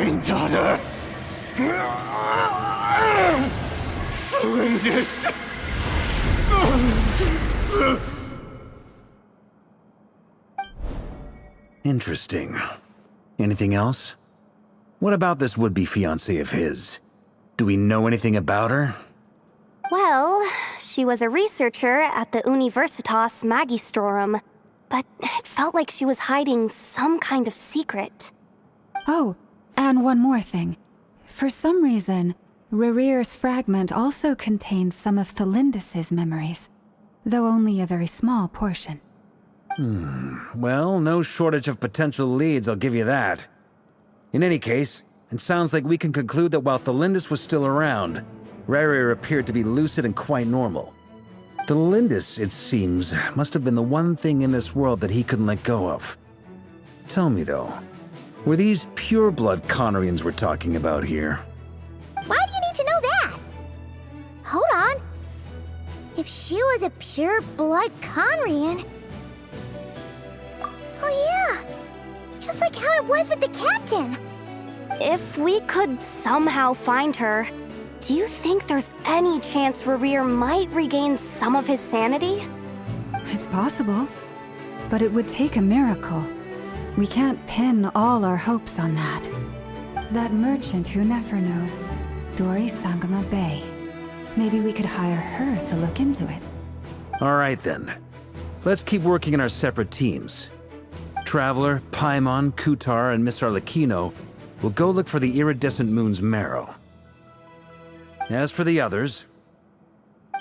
Daughter! Flinders! Interesting. Anything else? What about this would-be fiancée of his? Do we know anything about her? Well, she was a researcher at the Universitas Magistrorum, but it felt like she was hiding some kind of secret. Oh, and one more thing. For some reason, Rerear's fragment also contains some of Thelindis' memories, though only a very small portion. Well, no shortage of potential leads, I'll give you that. In any case, it sounds like we can conclude that while Thelindis was still around, Rerear appeared to be lucid and quite normal. Thelindis, it seems, must have been the one thing in this world that he couldn't let go of. Tell me though, were these pure-blood Conorians we're talking about here? Why do you need to know that? Hold on. If she was a pure-blood Conrian... Oh yeah! Just like how it was with the captain! If we could somehow find her, do you think there's any chance Rerear might regain some of his sanity? It's possible, but it would take a miracle. We can't pin all our hopes on that. That merchant who never knows, Dori Sangama Bay. Maybe we could hire her to look into it. All right then. Let's keep working in our separate teams. Traveler, Paimon, Kutar, and Miss Arlecchino will go look for the iridescent moon's marrow. As for the others...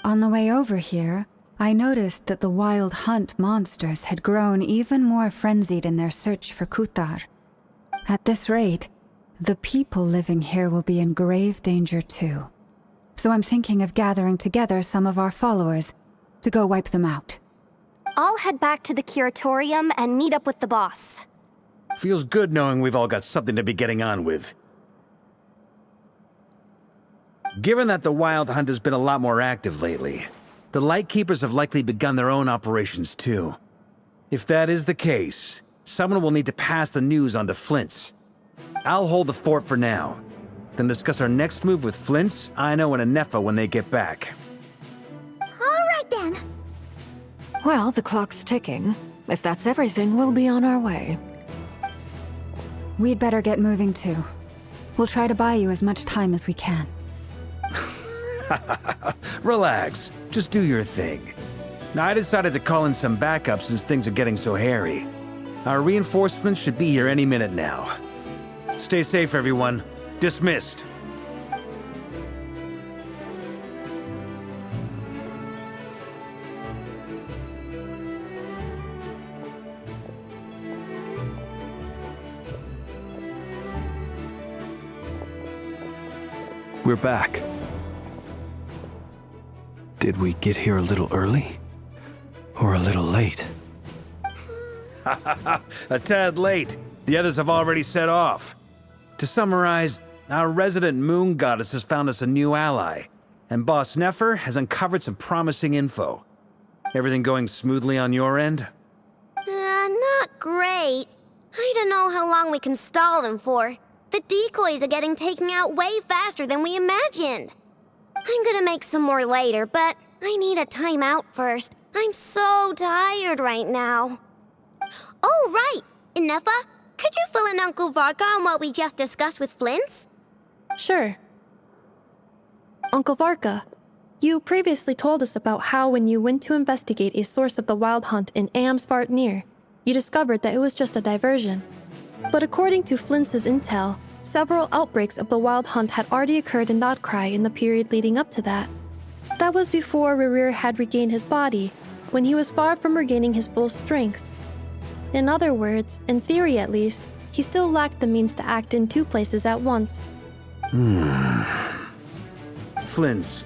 On the way over here, I noticed that the wild hunt monsters had grown even more frenzied in their search for Kutar. At this rate, the people living here will be in grave danger too. So I'm thinking of gathering together some of our followers to go wipe them out. I'll head back to the curatorium and meet up with the boss. Feels good knowing we've all got something to be getting on with. Given that the Wild Hunt has been a lot more active lately, the Lightkeepers have likely begun their own operations too. If that is the case, someone will need to pass the news on to Flint's. I'll hold the fort for now, then discuss our next move with Flint's, Aino, and Anefa when they get back. All right then. Well, the clock's ticking. If that's everything, we'll be on our way. We'd better get moving too. We'll try to buy you as much time as we can. Relax. Just do your thing. Now, I decided to call in some backup since things are getting so hairy. Our reinforcements should be here any minute now. Stay safe, everyone. Dismissed. We're back. Did we get here a little early? Or a little late? A tad late. The others have already set off. To summarize, our resident moon goddess has found us a new ally, and Boss Nefer has uncovered some promising info. Everything going smoothly on your end? Not great. I don't know how long we can stall them for. The decoys are getting taken out way faster than we imagined. I'm gonna make some more later, but I need a timeout first. I'm so tired right now. Oh, right! Anefa, could you fill in Uncle Varka on what we just discussed with Flint's? Sure. Uncle Varka, you previously told us about how when you went to investigate a source of the Wild Hunt in Amsvartnir, you discovered that it was just a diversion. But according to Flint's intel, several outbreaks of the Wild Hunt had already occurred in Nod-Krai in the period leading up to that. That was before Rerear had regained his body, when he was far from regaining his full strength. In other words, in theory at least, he still lacked the means to act in two places at once. Flint's,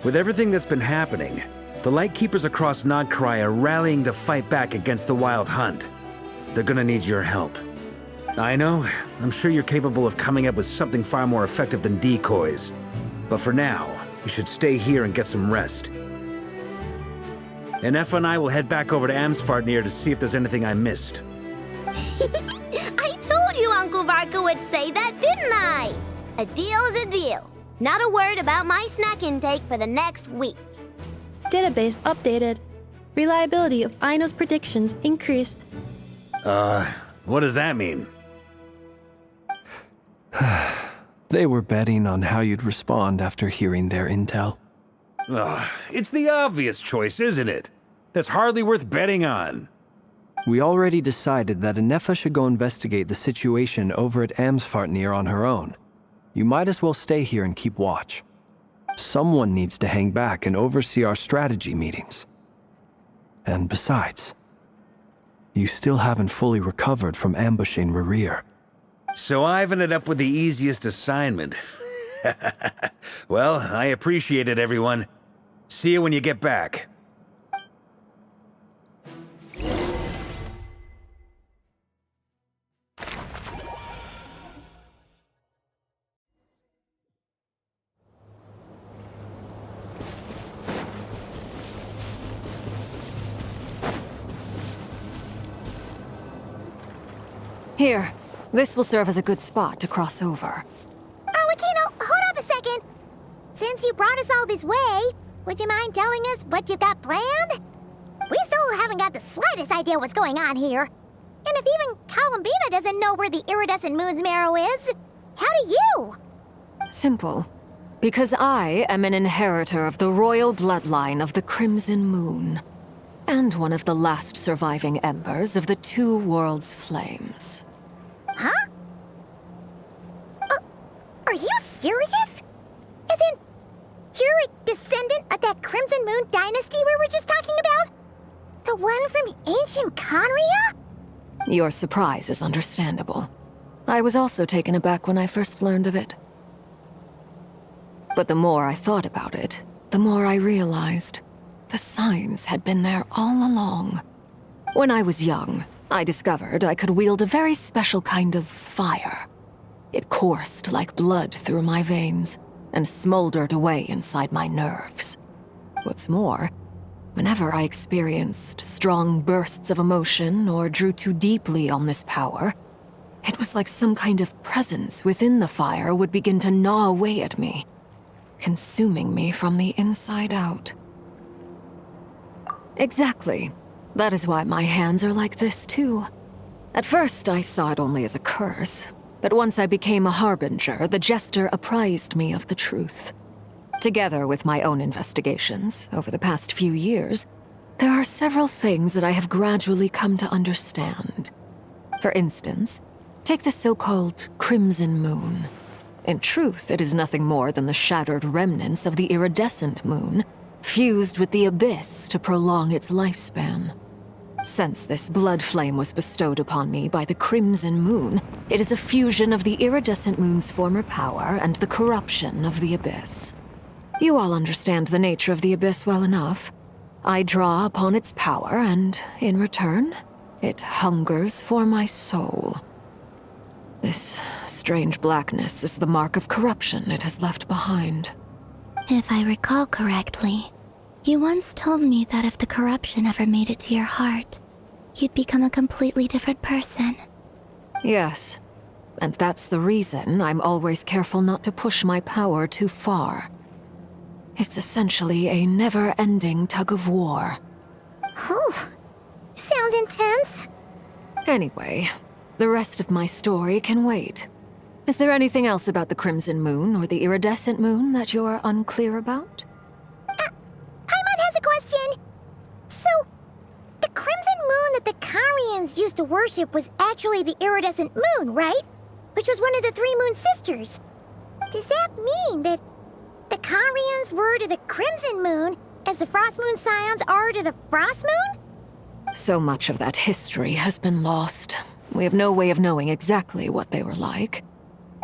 with everything that's been happening, the Lightkeepers across Nod-Krai are rallying to fight back against the Wild Hunt. They're gonna need your help. I know, I'm sure you're capable of coming up with something far more effective than decoys. But for now, you should stay here and get some rest. Anefa and I will head back over to Amsvartnir to see if there's anything I missed. I told you, Uncle Uncle Varka would say that, didn't I? A deal's a deal. Not a word about my snack intake for the next week. Database updated. Reliability of Aino's predictions increased. What does that mean? They were betting on how you'd respond after hearing their intel. It's the obvious choice, isn't it? That's hardly worth betting on. We already decided that Anefa should go investigate the situation over at Amsfartnir on her own. You might as well stay here and keep watch. Someone needs to hang back and oversee our strategy meetings. And besides, you still haven't fully recovered from ambushing Rerir. So I've ended up with the easiest assignment. Well, I appreciate it, everyone. See you when you get back. Here, this will serve as a good spot to cross over. Arlecchino, hold up a second. Since you brought us all this way, would you mind telling us what you've got planned? We still haven't got the slightest idea what's going on here. And if even Columbina doesn't know where the iridescent moon's marrow is, how do you? Simple. Because I am an inheritor of the royal bloodline of the Crimson Moon, and one of the last surviving embers of the Two Worlds' flames. Huh? Are you serious? As in, you're a descendant of that Crimson Moon dynasty we were just talking about? The one from ancient Conria? Your surprise is understandable. I was also taken aback when I first learned of it. But the more I thought about it, the more I realized the signs had been there all along. When I was young, I discovered I could wield a very special kind of fire. It coursed like blood through my veins and smoldered away inside my nerves. What's more, whenever I experienced strong bursts of emotion or drew too deeply on this power, it was like some kind of presence within the fire would begin to gnaw away at me, consuming me from the inside out. Exactly. That is why my hands are like this, too. At first, I saw it only as a curse, but once I became a harbinger, the jester apprised me of the truth. Together with my own investigations, over the past few years, there are several things that I have gradually come to understand. For instance, take the so-called Crimson Moon. In truth, it is nothing more than the shattered remnants of the iridescent moon, fused with the abyss to prolong its lifespan. Since this blood flame was bestowed upon me by the Crimson Moon, it is a fusion of the iridescent moon's former power and the corruption of the abyss. You all understand the nature of the abyss well enough. I draw upon its power, and in return, it hungers for my soul. This strange blackness is the mark of corruption it has left behind. If I recall correctly, you once told me that if the corruption ever made it to your heart, you'd become a completely different person. Yes, and that's the reason I'm always careful not to push my power too far. It's essentially a never-ending tug of war. Whew. Sounds intense. Anyway, the rest of my story can wait. Is there anything else about the Crimson Moon or the Iridescent Moon that you're unclear about? Paimon has a question. So, the Crimson Moon that the Carians used to worship was actually the Iridescent Moon, right? Which was one of the three Moon Sisters. Does that mean that the Carians were to the Crimson Moon as the Frost Moon Scions are to the Frost Moon? So much of that history has been lost. We have no way of knowing exactly what they were like.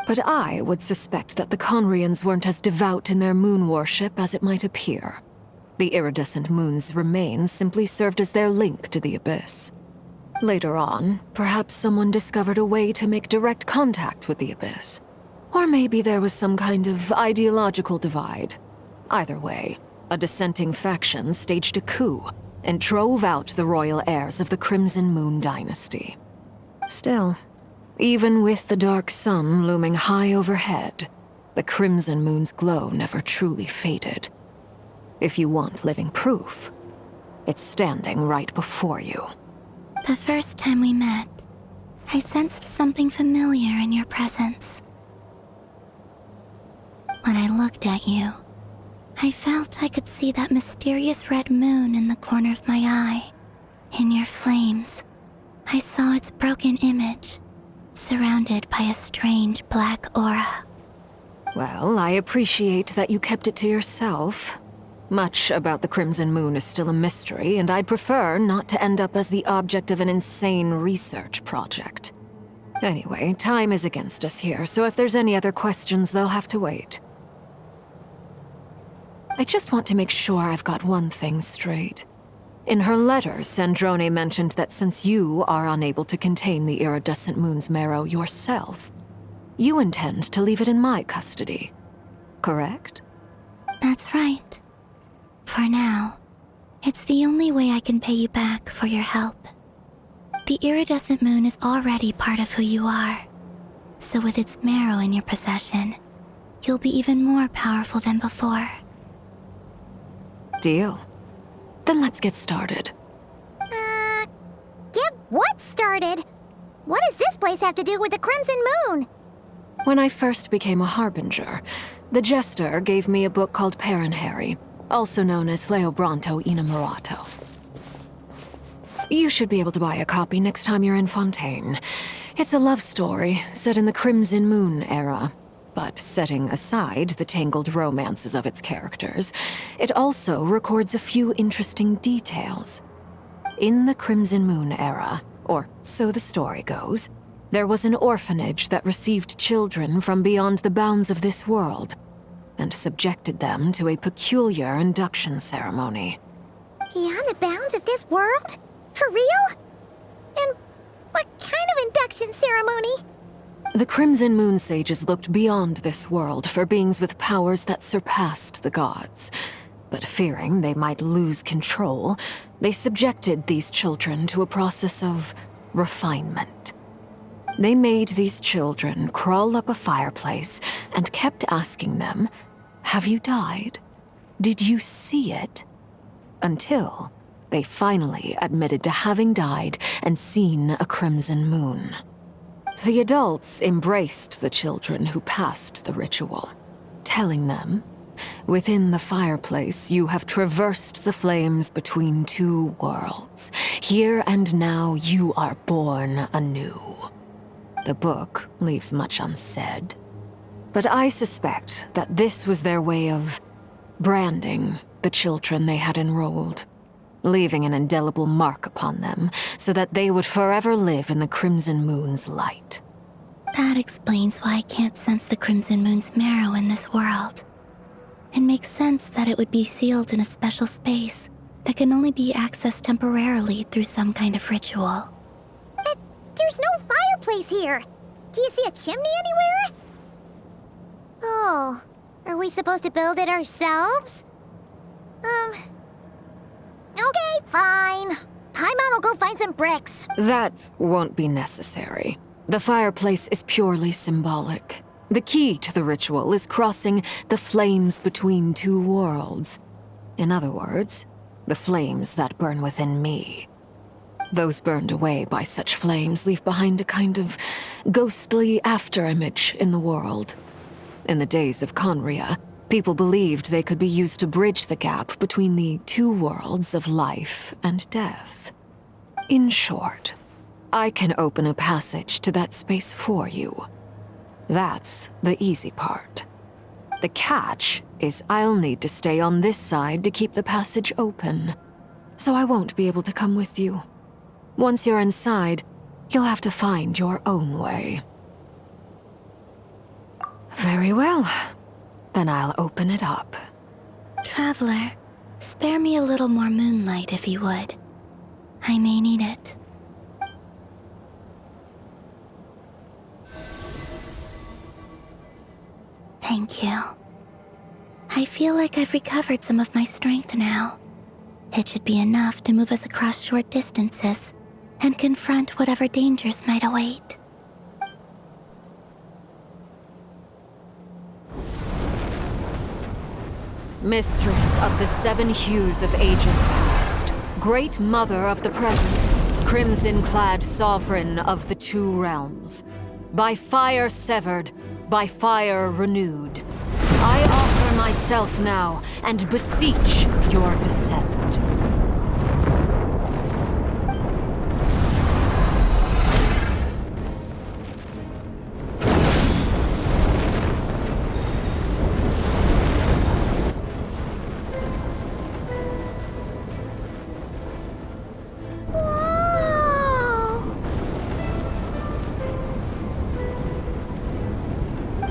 But I would suspect that the Conrians weren't as devout in their moon worship as it might appear. The iridescent moon's remains simply served as their link to the abyss. Later on, perhaps someone discovered a way to make direct contact with the abyss. Or maybe there was some kind of ideological divide. Either way, a dissenting faction staged a coup and drove out the royal heirs of the Crimson Moon dynasty. Still, Even with the dark sun looming high overhead, the crimson moon's glow never truly faded. If you want living proof, it's standing right before you. The first time we met, I sensed something familiar in your presence. When I looked at you, I felt I could see that mysterious red moon in the corner of my eye. In your flames, I saw its broken image, surrounded by a strange black aura. Well, I appreciate that you kept it to yourself. Much about the Crimson Moon is still a mystery, and I'd prefer not to end up as the object of an insane research project. Anyway, time is against us here, so if there's any other questions, they'll have to wait. I just want to make sure I've got one thing straight. In her letter, Sandrone mentioned that since you are unable to contain the iridescent moon's marrow yourself, you intend to leave it in my custody, correct? That's right. For now, it's the only way I can pay you back for your help. The iridescent moon is already part of who you are, so with its marrow in your possession, you'll be even more powerful than before. Deal. Then let's get started. Get what started? What does this place have to do with the Crimson Moon? When I first became a Harbinger, the Jester gave me a book called Paranhari, also known as Leobranto Inamorato. You should be able to buy a copy next time you're in Fontaine. It's a love story set in the Crimson Moon era, but setting aside the tangled romances of its characters, it also records a few interesting details. In the Crimson Moon era, or so the story goes, there was an orphanage that received children from beyond the bounds of this world, and subjected them to a peculiar induction ceremony. Beyond the bounds of this world? For real? And what kind of induction ceremony? The Crimson Moon sages looked beyond this world for beings with powers that surpassed the gods. But fearing they might lose control, they subjected these children to a process of refinement. They made these children crawl up a fireplace and kept asking them, "Have you died? Did you see it?" Until they finally admitted to having died and seen a crimson moon. The adults embraced the children who passed the ritual, telling them, "Within the fireplace, you have traversed the flames between two worlds. Here and now, you are born anew." The book leaves much unsaid, but I suspect that this was their way of branding the children they had enrolled, leaving an indelible mark upon them so that they would forever live in the Crimson Moon's light. That explains why I can't sense the Crimson Moon's marrow in this world. It makes sense that it would be sealed in a special space that can only be accessed temporarily through some kind of ritual. But there's no fireplace here. Do you see a chimney anywhere? Oh, are we supposed to build it ourselves? Okay, fine. Paimon will go find some bricks. That won't be necessary. The fireplace is purely symbolic. The key to the ritual is crossing the flames between two worlds. In other words, the flames that burn within me. Those burned away by such flames leave behind a kind of ghostly afterimage in the world. In the days of Conria, people believed they could be used to bridge the gap between the two worlds of life and death. In short, I can open a passage to that space for you. That's the easy part. The catch is I'll need to stay on this side to keep the passage open, so I won't be able to come with you. Once you're inside, you'll have to find your own way. Very well. Then I'll open it up. Traveler, spare me a little more moonlight if you would. I may need it. Thank you. I feel like I've recovered some of my strength now. It should be enough to move us across short distances and confront whatever dangers might await. Mistress of the 7 hues of ages past, Great Mother of the present, Crimson-clad Sovereign of the 2 realms, by fire severed, by fire renewed, I offer myself now and beseech your descent.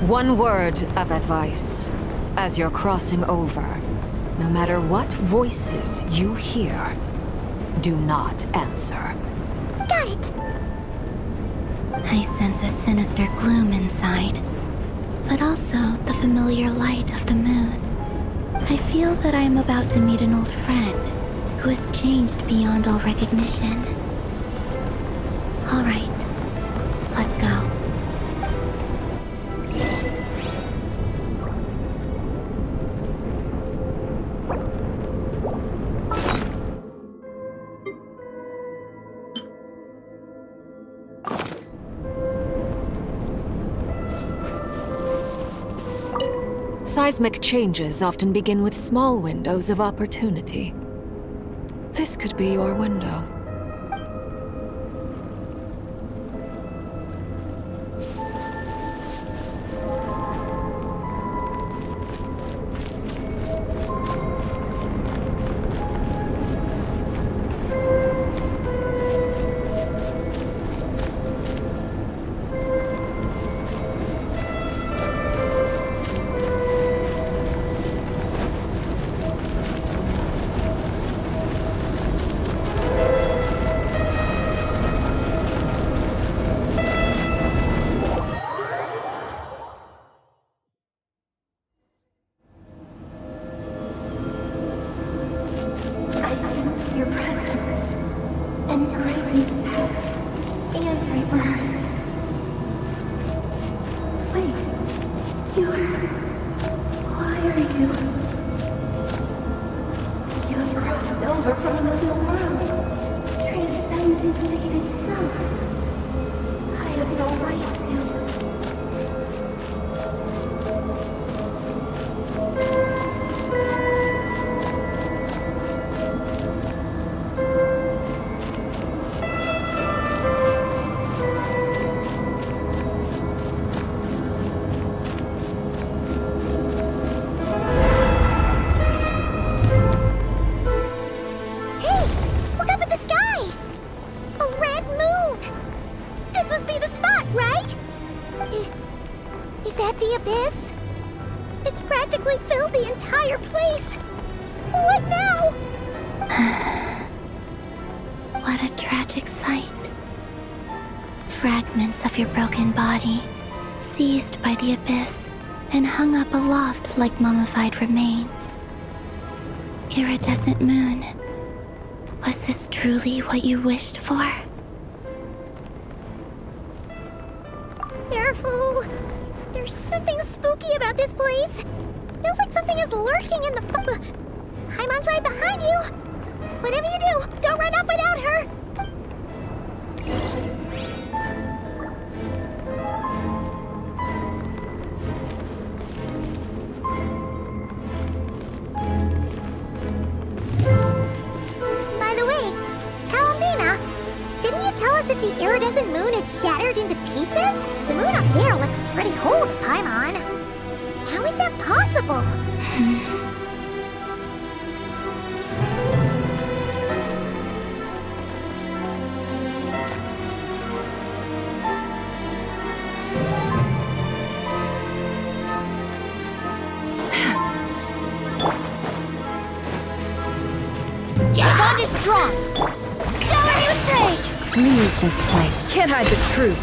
One word of advice. As you're crossing over, no matter what voices you hear, do not answer. Got it! I sense a sinister gloom inside, but also the familiar light of the moon. I feel that I am about to meet an old friend who has changed beyond all recognition. All right, let's go. Seismic changes often begin with small windows of opportunity. This could be your window. Like mummified remains. Iridescent moon. Was this truly what you wished for? Careful! There's something spooky about this place. Feels like something is lurking in the... Paimon's right behind you! Whatever you do, don't run off without her! That the iridescent moon had shattered into pieces? The moon up there looks pretty whole to Paimon. How is that possible? Your bond is strong! Show her your strength! Leave this place. Can't hide the truth.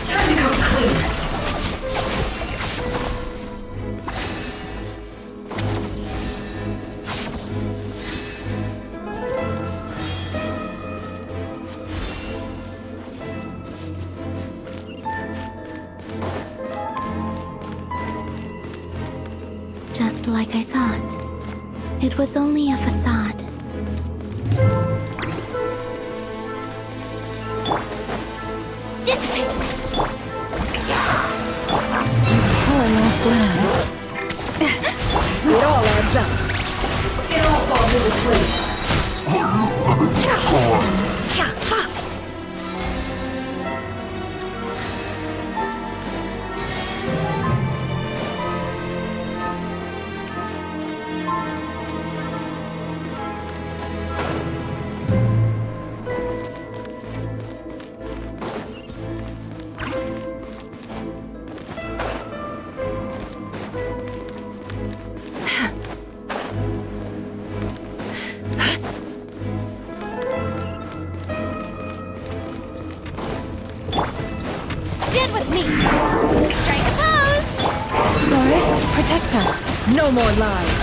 Time to go clean. Just like I thought. It was only a facade. Poor lost lamb. It all adds up. It all falls into place. Stand with me! Strike a pose! Loris, protect us. No more lies.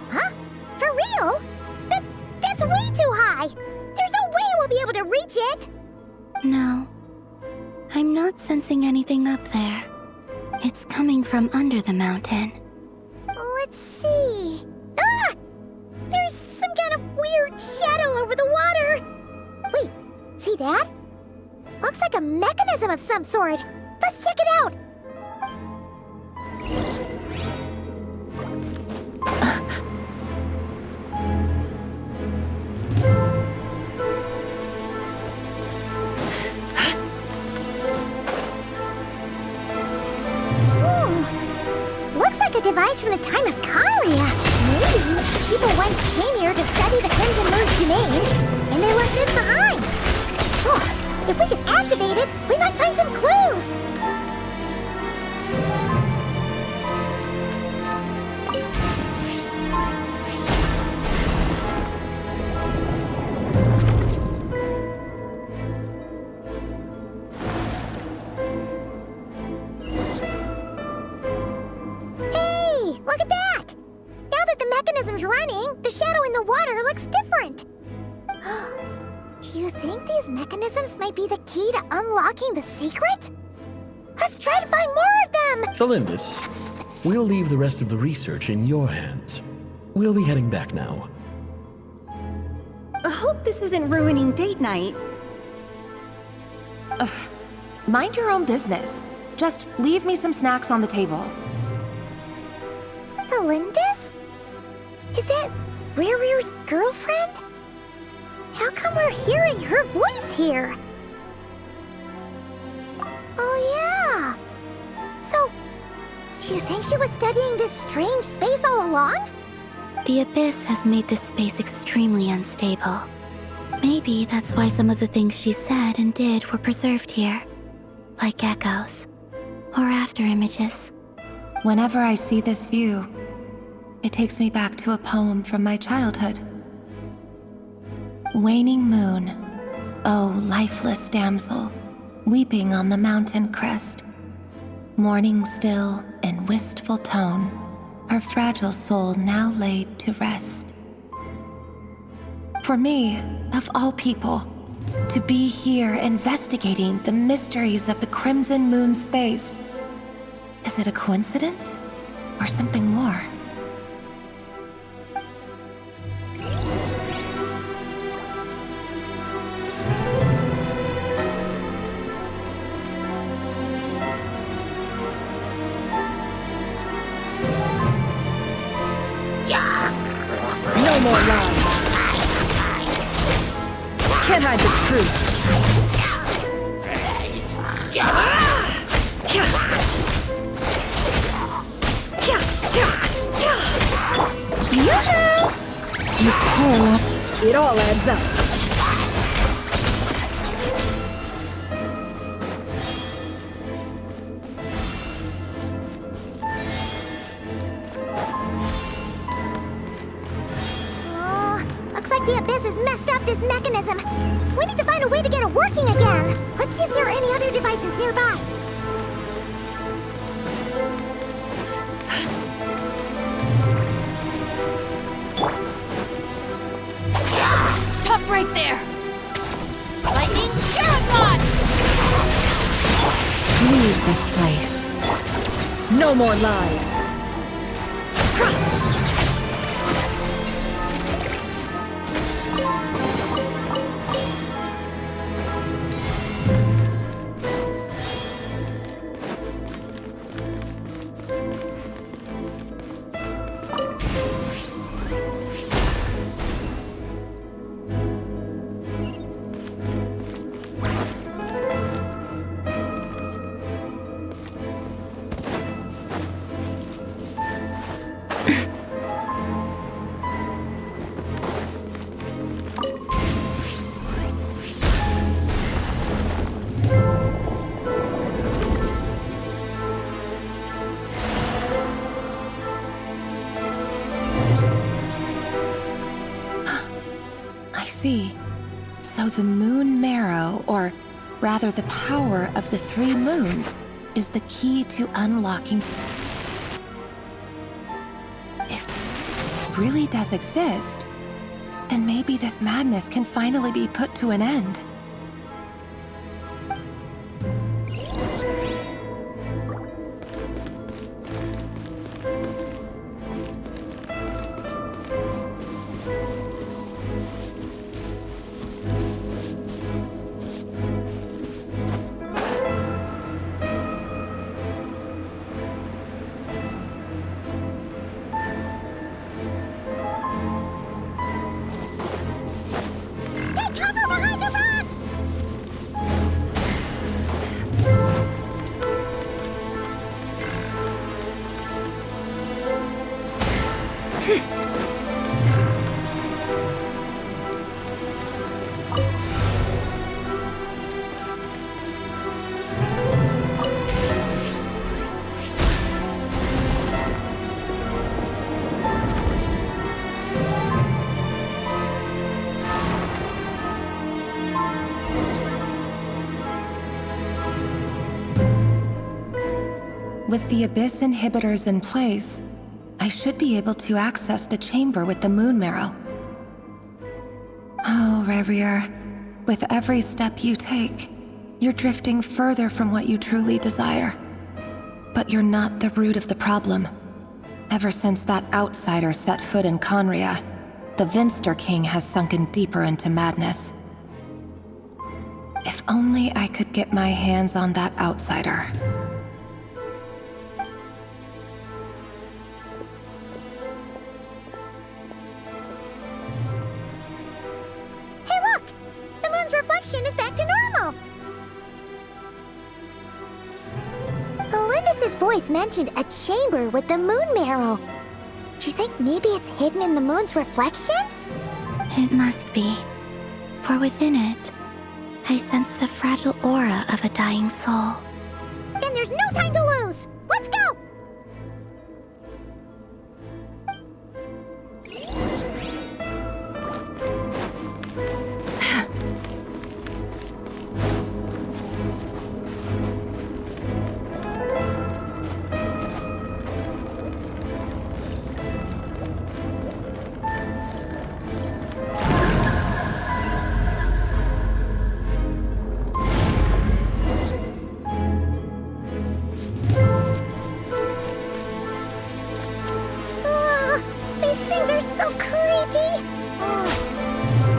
Huh? For real? That's way too high! There's no way we'll be able to reach it! No. I'm not sensing anything up there. It's coming from under the mountain. Let's see... Ah! There's some kind of weird shadow over the water! Wait, see that? Looks like a mechanism of some sort. Let's check it out! Looks like a device from the time of Kalia. Maybe people once came here to study the Crimson Moon's domain, and they left it behind. Oh, if we could activate it, we might find some clues. Look at that! Now that the mechanism's running, the shadow in the water looks different. Do you think these mechanisms might be the key to unlocking the secret? Let's try to find more of them! Thelindis, we'll leave the rest of the research in your hands. We'll be heading back now. I hope this isn't ruining date night. Ugh. Mind your own business. Just leave me some snacks on the table. Thelindis? Is that Rear's girlfriend? How come we're hearing her voice here? Oh yeah! So, do you think she was studying this strange space all along? The Abyss has made this space extremely unstable. Maybe that's why some of the things she said and did were preserved here. Like echoes. Or after images. Whenever I see this view, it takes me back to a poem from my childhood. Waning moon, oh lifeless damsel, weeping on the mountain crest, mourning still in wistful tone, her fragile soul now laid to rest. For me, of all people, to be here investigating the mysteries of the Crimson Moon space, is it a coincidence or something more? No more lies. Can't hide the truth. It all adds up. like the Abyss has messed up this mechanism. We need to find a way to get it working again. Let's see if there are any other devices nearby. Stop right there! Lightning Shuriken! Leave this place. No more lies. So the moon marrow, or rather the power of the 3 moons, is the key to unlocking... If it really does exist, then maybe this madness can finally be put to an end. With the Abyss inhibitors in place, I should be able to access the chamber with the moon marrow. Oh, Rerir, with every step you take, you're drifting further from what you truly desire. But you're not the root of the problem. Ever since that outsider set foot in Conria, the Vinster King has sunken deeper into madness. If only I could get my hands on that outsider. Reflection is back to normal. Elendis' voice mentioned a chamber with the moon marrow. Do you think maybe it's hidden in the moon's reflection? It must be. For within it, I sense the fragile aura of a dying soul. Then there's no time to lose! Let's go!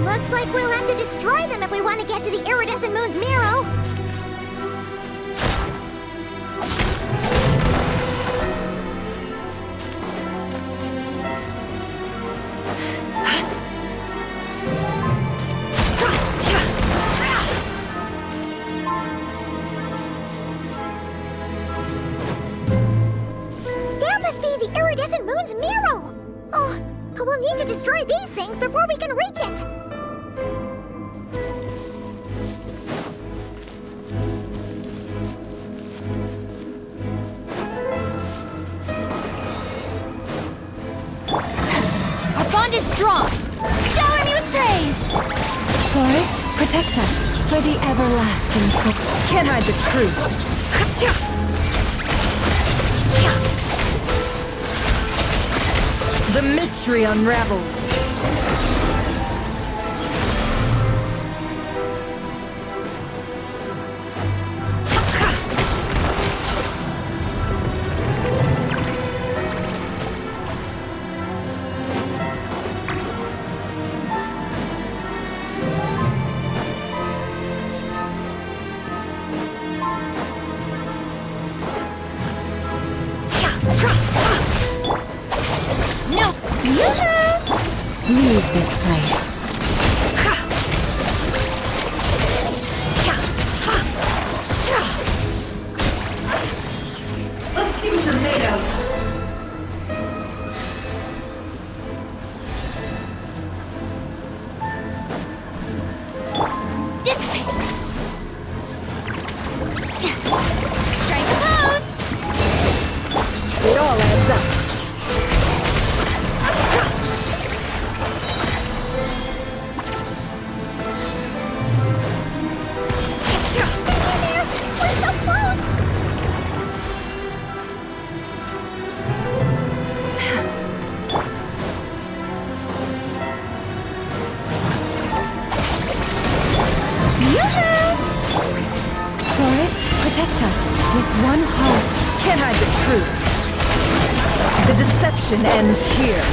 Looks like we'll have to destroy them if we want to get to the iridescent moon's marrow. That must be the iridescent moon's marrow. Oh, we'll need to destroy these things before we can reach it. Our bond is strong. Shower me with praise! Forest, protect us for the everlasting Can't hide the truth. The mystery unravels. Leave this place. Let's see what you're made of. This way! Strike a pose! It all adds up. Forest, protect us with one heart. Can't hide the truth. The deception ends here.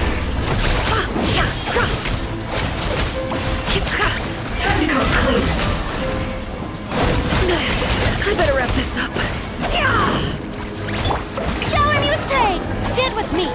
Time to come clean. I better wrap this up. Shower me with prey! Dead with me!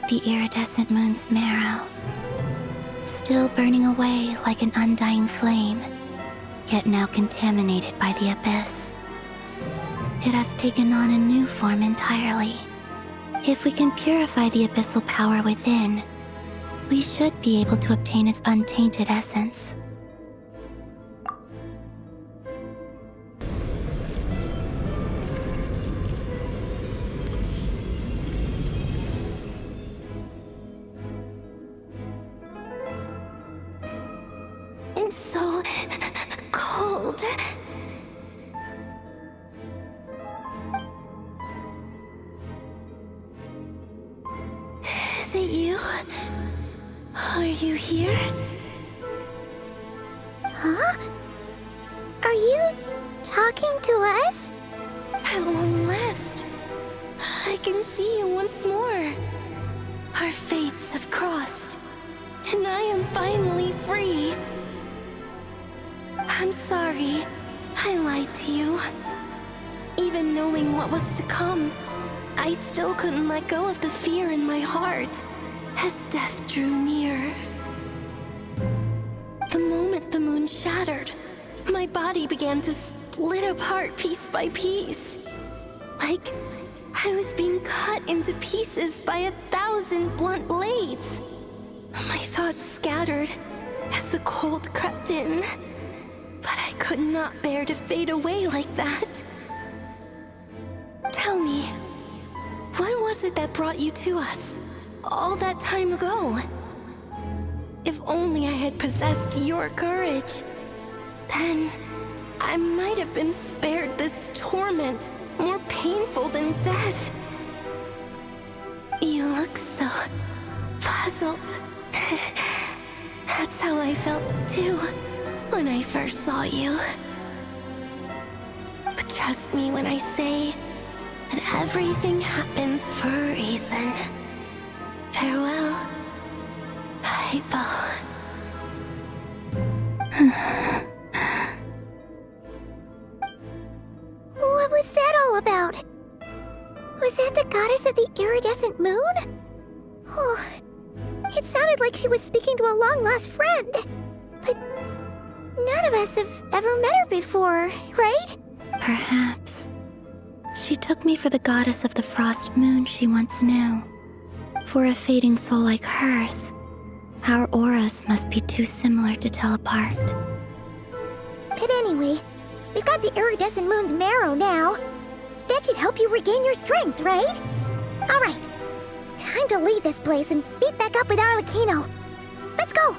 The iridescent moon's marrow, still burning away like an undying flame, yet now contaminated by the abyss. It has taken on a new form entirely. If we can purify the abyssal power within, we should be able to obtain its untainted essence. It's so cold. Is it you? Are you here? Huh? Are you talking to us? At long last, I can see you once more. Our fates have crossed, and I am finally free. I'm sorry, I lied to you. Even knowing what was to come, I still couldn't let go of the fear in my heart as death drew near. The moment the moon shattered, my body began to split apart piece by piece. Like I was being cut into pieces by 1,000 blunt blades. My thoughts scattered as the cold crept in. But I could not bear to fade away like that. Tell me, what was it that brought you to us all that time ago? If only I had possessed your courage, then I might have been spared this torment more painful than death. You look so puzzled. That's how I felt too when I first saw you. But trust me when I say that everything happens for a reason. Farewell, Hypo. What was that all about? Was that the goddess of the iridescent moon? Oh, it sounded like she was speaking to a long-lost friend. But none of us have ever met her before, right? Perhaps. She took me for the goddess of the frost moon she once knew. For a fading soul like hers, our auras must be too similar to tell apart. But anyway, we've got the iridescent moon's marrow now. That should help you regain your strength, right? Alright, time to leave this place and meet back up with Arlecchino. Let's go!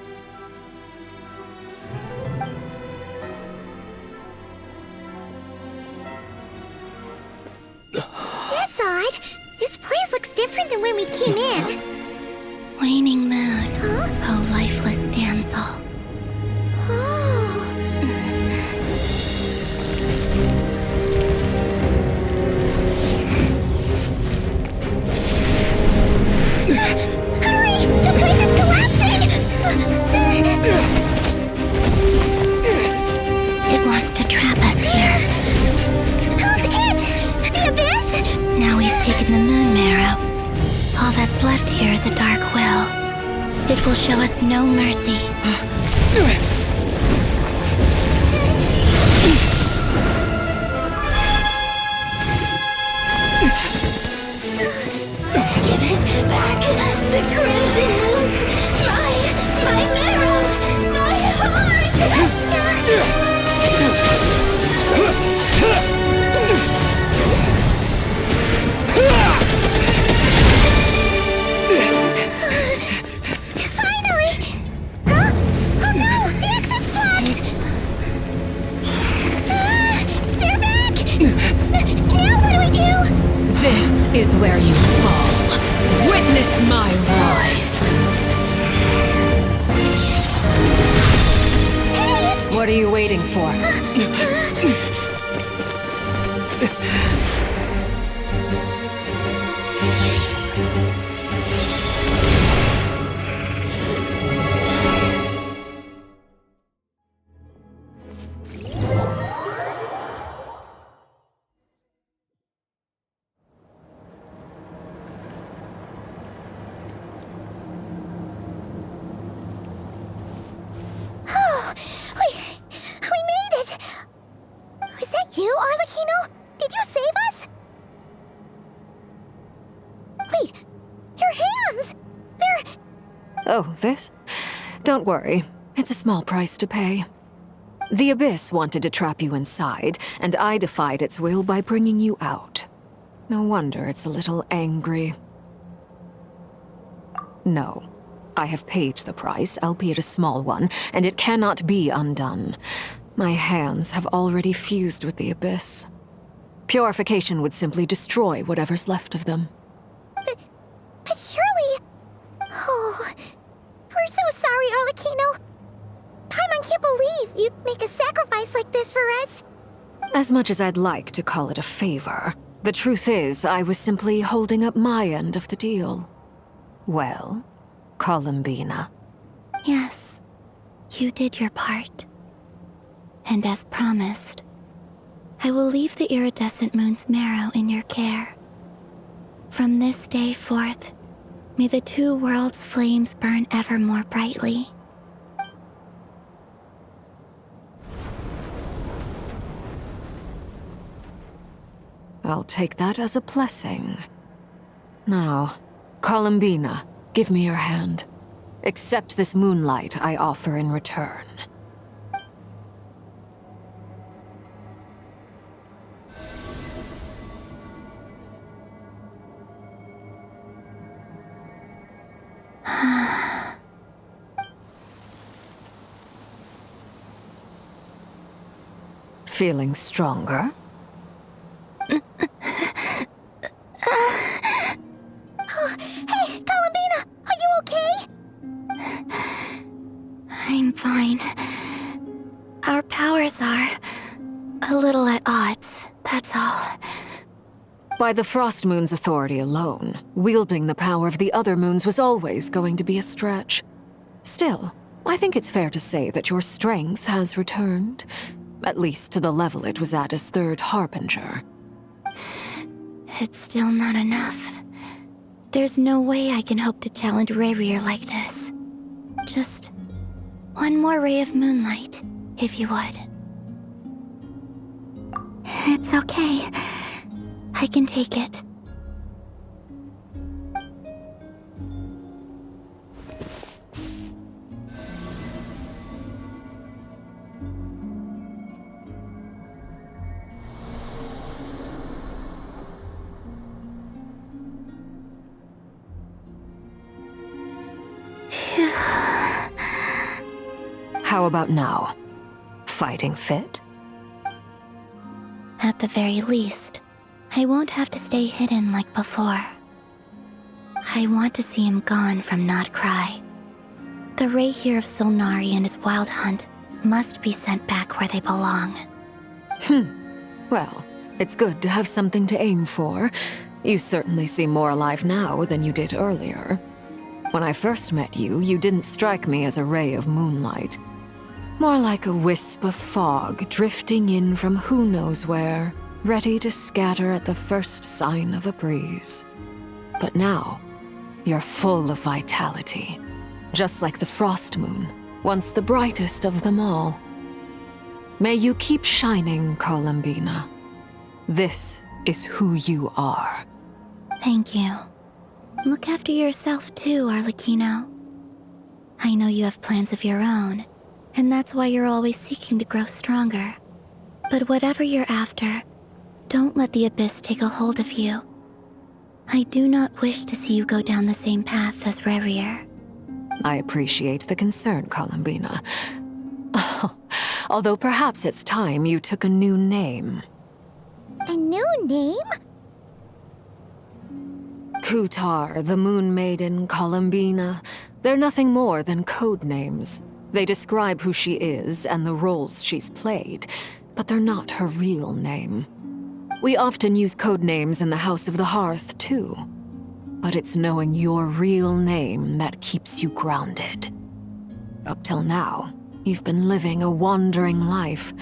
That's odd. This place looks different than when we came in. Waning moon, Huh? oh lifeless damsel. Oh. Hurry! The place is collapsing! It wants to trap us here. Who's it? The Abyss? Now we've taken the moon marrow. All that's left here is a dark will. It will show us no mercy. Give it back! The crimson moons! My marrow! My heart! Finally! Huh? Oh no! The exit's blocked! They're back! Now what do we do? This is where you fall. Witness my rise. Hey, What are you waiting for? Oh, we made it! Was that you, Arlecchino? Did you save us? Wait, your hands! They're... Oh, this? Don't worry. It's a small price to pay. The Abyss wanted to trap you inside, and I defied its will by bringing you out. No wonder it's a little angry. No. I have paid the price, albeit a small one, and it cannot be undone. My hands have already fused with the Abyss. Purification would simply destroy whatever's left of them. But surely... Oh, we're so sorry, Arlecchino. Paimon can't believe you'd make a sacrifice like this for us. As much as I'd like to call it a favor, the truth is I was simply holding up my end of the deal. Well, Columbina. Yes, you did your part. And as promised, I will leave the iridescent moon's marrow in your care. From this day forth, may the two worlds' flames burn ever more brightly. I'll take that as a blessing. Now, Columbina, give me your hand. Accept this moonlight I offer in return. Feeling stronger? Hey, Columbina, are you okay? I'm fine. Our powers are a little at odds, that's all. By the Frost Moon's authority alone, wielding the power of the other moons was always going to be a stretch. Still, I think it's fair to say that your strength has returned, at least to the level it was at as Third Harbinger. It's still not enough. There's no way I can hope to challenge Rayrir like this. Just one more ray of moonlight, if you would. It's okay. I can take it. How about now? Fighting fit? At the very least, I won't have to stay hidden like before. I want to see him gone from Nod-Krai. The Rahier of Solnari and his wild hunt must be sent back where they belong. Well, it's good to have something to aim for. You certainly seem more alive now than you did earlier. When I first met you, you didn't strike me as a ray of moonlight. More like a wisp of fog drifting in from who knows where, ready to scatter at the first sign of a breeze. But now, you're full of vitality, just like the frost moon, once the brightest of them all. May you keep shining, Columbina. This is who you are. Thank you. Look after yourself too, Arlecchino. I know you have plans of your own, and that's why you're always seeking to grow stronger. But whatever you're after, don't let the Abyss take a hold of you. I do not wish to see you go down the same path as Revier. I appreciate the concern, Columbina. Although perhaps it's time you took a new name. A new name? Kutar, the Moon Maiden, Columbina, they're nothing more than code names. They describe who she is and the roles she's played, but they're not her real name. We often use code names in the House of the Hearth, too. But it's knowing your real name that keeps you grounded. Up till now, you've been living a wandering life,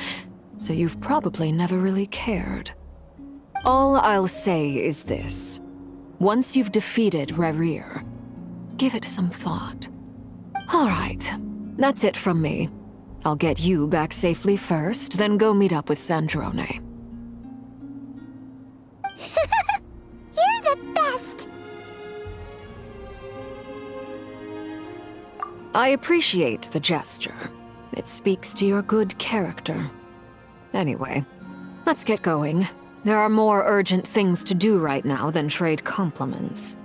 so you've probably never really cared. All I'll say is this. Once you've defeated Revier, give it some thought. All right. That's it from me. I'll get you back safely first, then go meet up with Sandrone. You're the best! I appreciate the gesture. It speaks to your good character. Anyway, let's get going. There are more urgent things to do right now than trade compliments.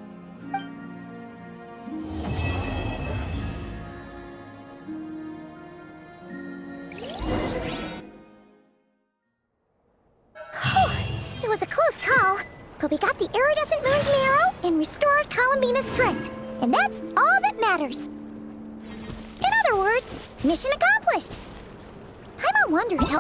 It was a close call, but we got the iridescent moon's marrow and restored Columbina's strength, and that's all that matters. In other words, mission accomplished. Paimon wonders how